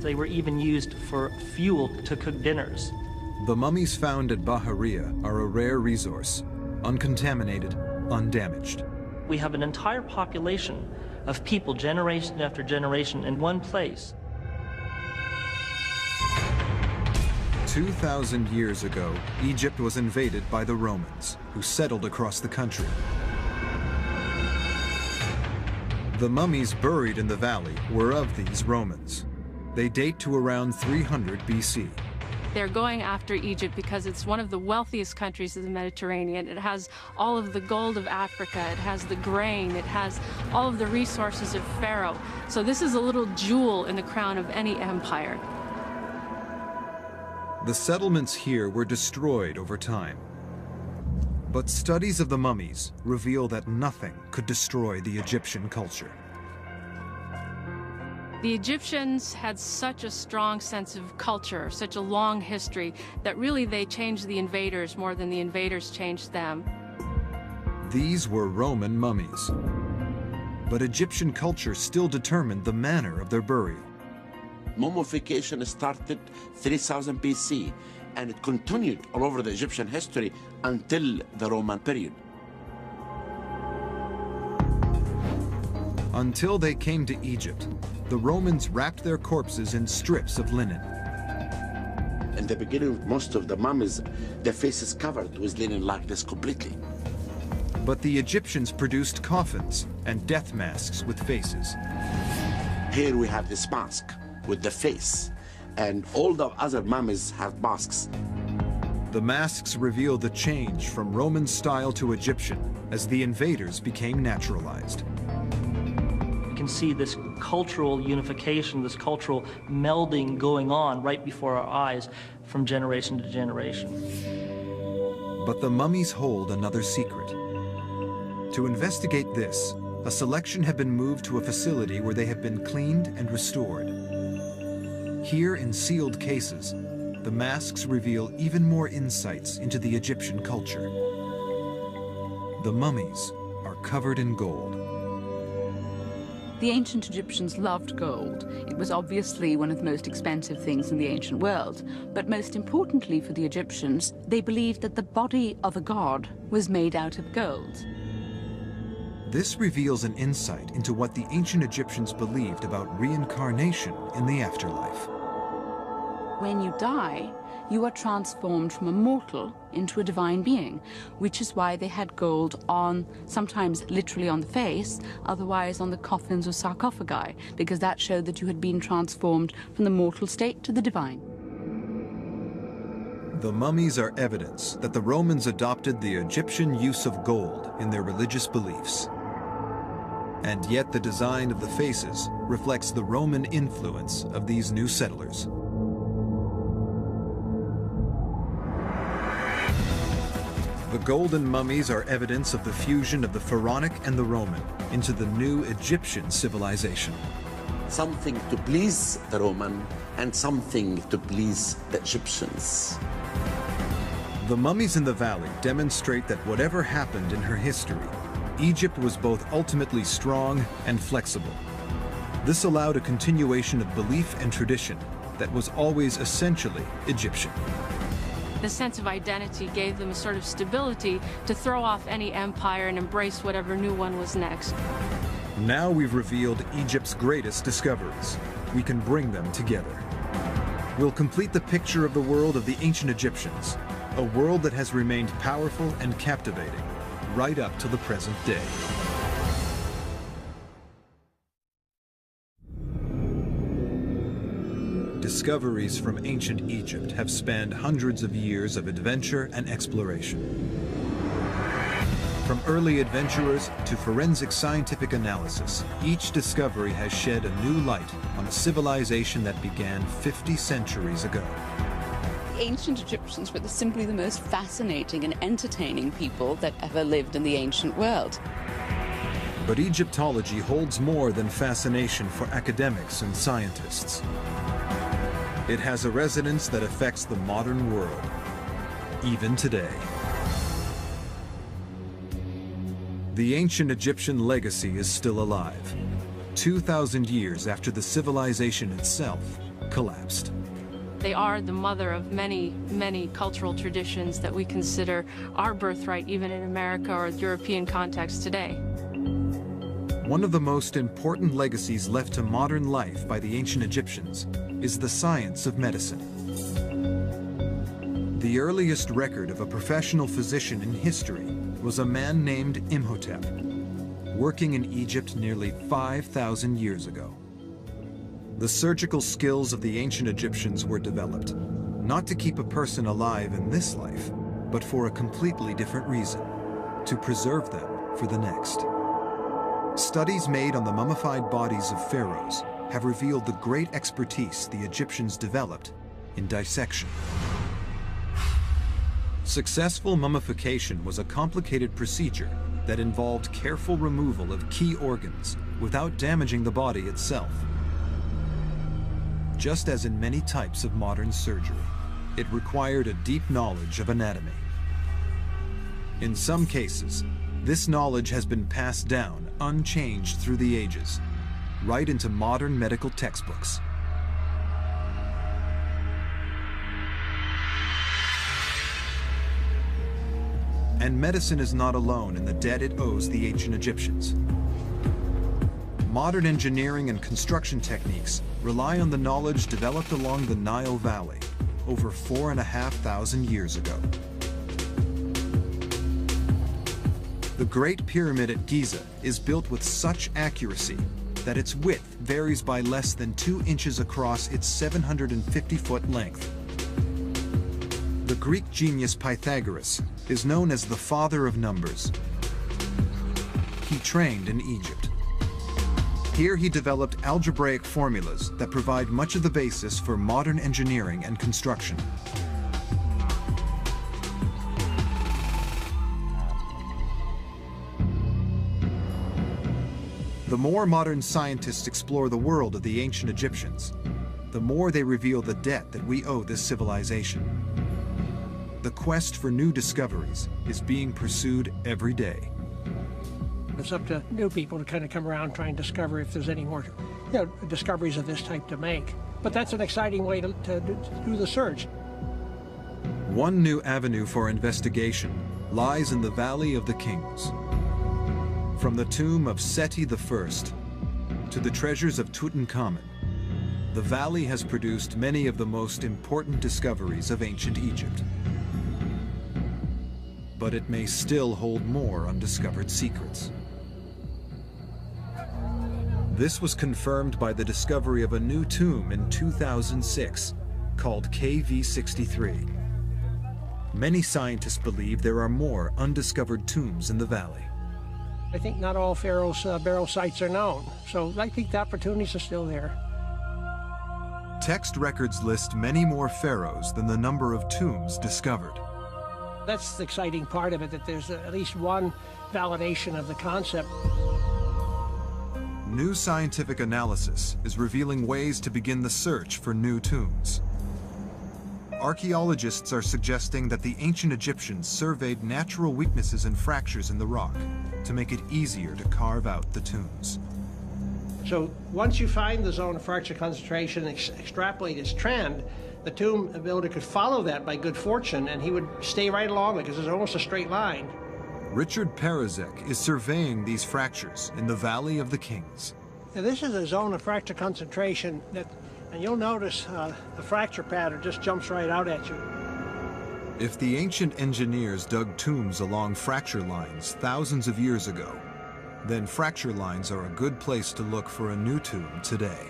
Speaker 3: They were even used for fuel to cook dinners.
Speaker 1: The mummies found at Bahariya are a rare resource, uncontaminated, undamaged.
Speaker 3: We have an entire population of people, generation after generation, in one place.
Speaker 1: 2,000 years ago, Egypt was invaded by the Romans, who settled across the country. The mummies buried in the valley were of these Romans. They date to around 300 BC.
Speaker 5: They're going after Egypt because it's one of the wealthiest countries of the Mediterranean. It has all of the gold of Africa, it has the grain, it has all of the resources of Pharaoh. So this is a little jewel in the crown of any empire.
Speaker 1: The settlements here were destroyed over time. But studies of the mummies reveal that nothing could destroy the Egyptian culture.
Speaker 5: The Egyptians had such a strong sense of culture, such a long history, that really they changed the invaders more than the invaders changed them.
Speaker 1: These were Roman mummies. But Egyptian culture still determined the manner of their burial.
Speaker 6: Mummification started 3000 BC, and it continued all over the Egyptian history until the Roman period.
Speaker 1: Until they came to Egypt, the Romans wrapped their corpses in strips of linen.
Speaker 6: In the beginning, most of the mummies, their faces covered with linen like this completely.
Speaker 1: But the Egyptians produced coffins and death masks with faces.
Speaker 6: Here we have this mask with the face, and all the other mummies have masks.
Speaker 1: The masks reveal the change from Roman style to Egyptian as the invaders became naturalized.
Speaker 3: You can see this cultural unification, this cultural melding going on right before our eyes from generation to generation.
Speaker 1: But the mummies hold another secret. To investigate this, a selection have been moved to a facility where they have been cleaned and restored. Here in sealed cases, the masks reveal even more insights into the Egyptian culture. The mummies are covered in gold.
Speaker 8: The ancient Egyptians loved gold. It was obviously one of the most expensive things in the ancient world. But most importantly for the Egyptians, they believed that the body of a god was made out of gold.
Speaker 1: This reveals an insight into what the ancient Egyptians believed about reincarnation in the afterlife.
Speaker 8: When you die, you are transformed from a mortal into a divine being, which is why they had gold on, sometimes literally on the face, otherwise on the coffins or sarcophagi, because that showed that you had been transformed from the mortal state to the divine.
Speaker 1: The mummies are evidence that the Romans adopted the Egyptian use of gold in their religious beliefs. And yet the design of the faces reflects the Roman influence of these new settlers. The golden mummies are evidence of the fusion of the Pharaonic and the Roman into the new Egyptian civilization.
Speaker 6: Something to please the Roman and something to please the Egyptians.
Speaker 1: The mummies in the valley demonstrate that whatever happened in her history, Egypt was both ultimately strong and flexible. This allowed a continuation of belief and tradition that was always essentially Egyptian.
Speaker 5: The sense of identity gave them a sort of stability to throw off any empire and embrace whatever new one was next.
Speaker 1: Now we've revealed Egypt's greatest discoveries. We can bring them together. We'll complete the picture of the world of the ancient Egyptians, a world that has remained powerful and captivating right up to the present day. Discoveries from ancient Egypt have spanned hundreds of years of adventure and exploration. From early adventurers to forensic scientific analysis, each discovery has shed a new light on a civilization that began 50 centuries ago.
Speaker 2: The ancient Egyptians were simply the most fascinating and entertaining people that ever lived in the ancient world.
Speaker 1: But Egyptology holds more than fascination for academics and scientists. It has a resonance that affects the modern world, even today. The ancient Egyptian legacy is still alive, 2,000 years after the civilization itself collapsed.
Speaker 5: They are the mother of many, many cultural traditions that we consider our birthright, even in America or European context today.
Speaker 1: One of the most important legacies left to modern life by the ancient Egyptians is the science of medicine. The earliest record of a professional physician in history was a man named Imhotep, working in Egypt nearly 5,000 years ago. The surgical skills of the ancient Egyptians were developed, not to keep a person alive in this life, but for a completely different reason, to preserve them for the next. Studies made on the mummified bodies of pharaohs have revealed the great expertise the Egyptians developed in dissection. Successful mummification was a complicated procedure that involved careful removal of key organs without damaging the body itself. Just as in many types of modern surgery, it required a deep knowledge of anatomy. In some cases, this knowledge has been passed down unchanged through the ages, right into modern medical textbooks. And medicine is not alone in the debt it owes the ancient Egyptians. Modern engineering and construction techniques rely on the knowledge developed along the Nile Valley over 4,500 years ago. The Great Pyramid at Giza is built with such accuracy that its width varies by less than 2 inches across its 750-foot length. The Greek genius Pythagoras is known as the father of numbers. He trained in Egypt. Here he developed algebraic formulas that provide much of the basis for modern engineering and construction. The more modern scientists explore the world of the ancient Egyptians, the more they reveal the debt that we owe this civilization. The quest for new discoveries is being pursued every day.
Speaker 10: It's up to new people to kind of come around, try and discover if there's any more discoveries of this type to make. But that's an exciting way to do the search.
Speaker 1: One new avenue for investigation lies in the Valley of the Kings. From the tomb of Seti I to the treasures of Tutankhamun, the valley has produced many of the most important discoveries of ancient Egypt. But it may still hold more undiscovered secrets. This was confirmed by the discovery of a new tomb in 2006 called KV63. Many scientists believe there are more undiscovered tombs in the valley.
Speaker 10: I think not all Pharaoh's burial sites are known, so I think the opportunities are still there.
Speaker 1: Text records list many more pharaohs than the number of tombs discovered.
Speaker 10: That's the exciting part of it, that there's at least one validation of the concept.
Speaker 1: New scientific analysis is revealing ways to begin the search for new tombs. Archaeologists are suggesting that the ancient Egyptians surveyed natural weaknesses and fractures in the rock to make it easier to carve out the tombs.
Speaker 10: So once you find the zone of fracture concentration and extrapolate its trend, the tomb builder could follow that by good fortune, and he would stay right along it because it's almost a straight line.
Speaker 1: Richard Parizek is surveying these fractures in the Valley of the Kings.
Speaker 10: Now, this is a zone of fracture concentration that, and you'll notice the fracture pattern just jumps right out at you.
Speaker 1: If the ancient engineers dug tombs along fracture lines thousands of years ago, then fracture lines are a good place to look for a new tomb today.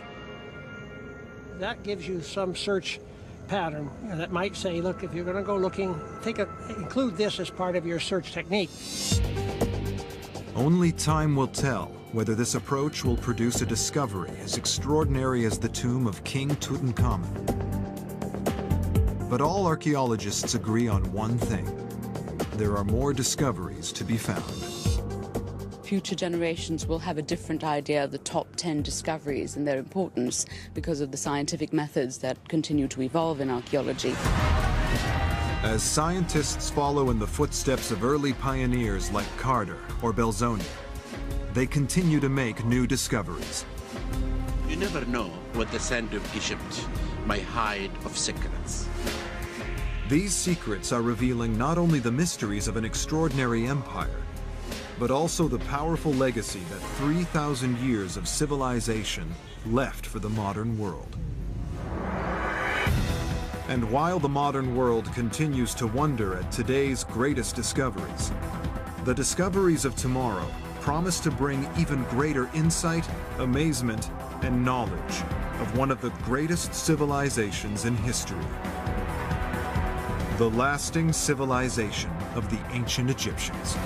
Speaker 10: That gives you some search pattern that might say, look, if you're going to go looking, include this as part of your search technique.
Speaker 1: Only time will tell whether this approach will produce a discovery as extraordinary as the tomb of King Tutankhamun. But all archaeologists agree on one thing: there are more discoveries to be found.
Speaker 2: Future generations will have a different idea of the top 10 discoveries and their importance because of the scientific methods that continue to evolve in archaeology.
Speaker 1: As scientists follow in the footsteps of early pioneers like Carter or Belzoni, they continue to make new discoveries.
Speaker 16: You never know what the sand of Egypt may hide of secrets.
Speaker 1: These secrets are revealing not only the mysteries of an extraordinary empire, but also the powerful legacy that 3,000 years of civilization left for the modern world. And while the modern world continues to wonder at today's greatest discoveries, the discoveries of tomorrow promise to bring even greater insight, amazement, and knowledge of one of the greatest civilizations in history: the lasting civilization of the ancient Egyptians.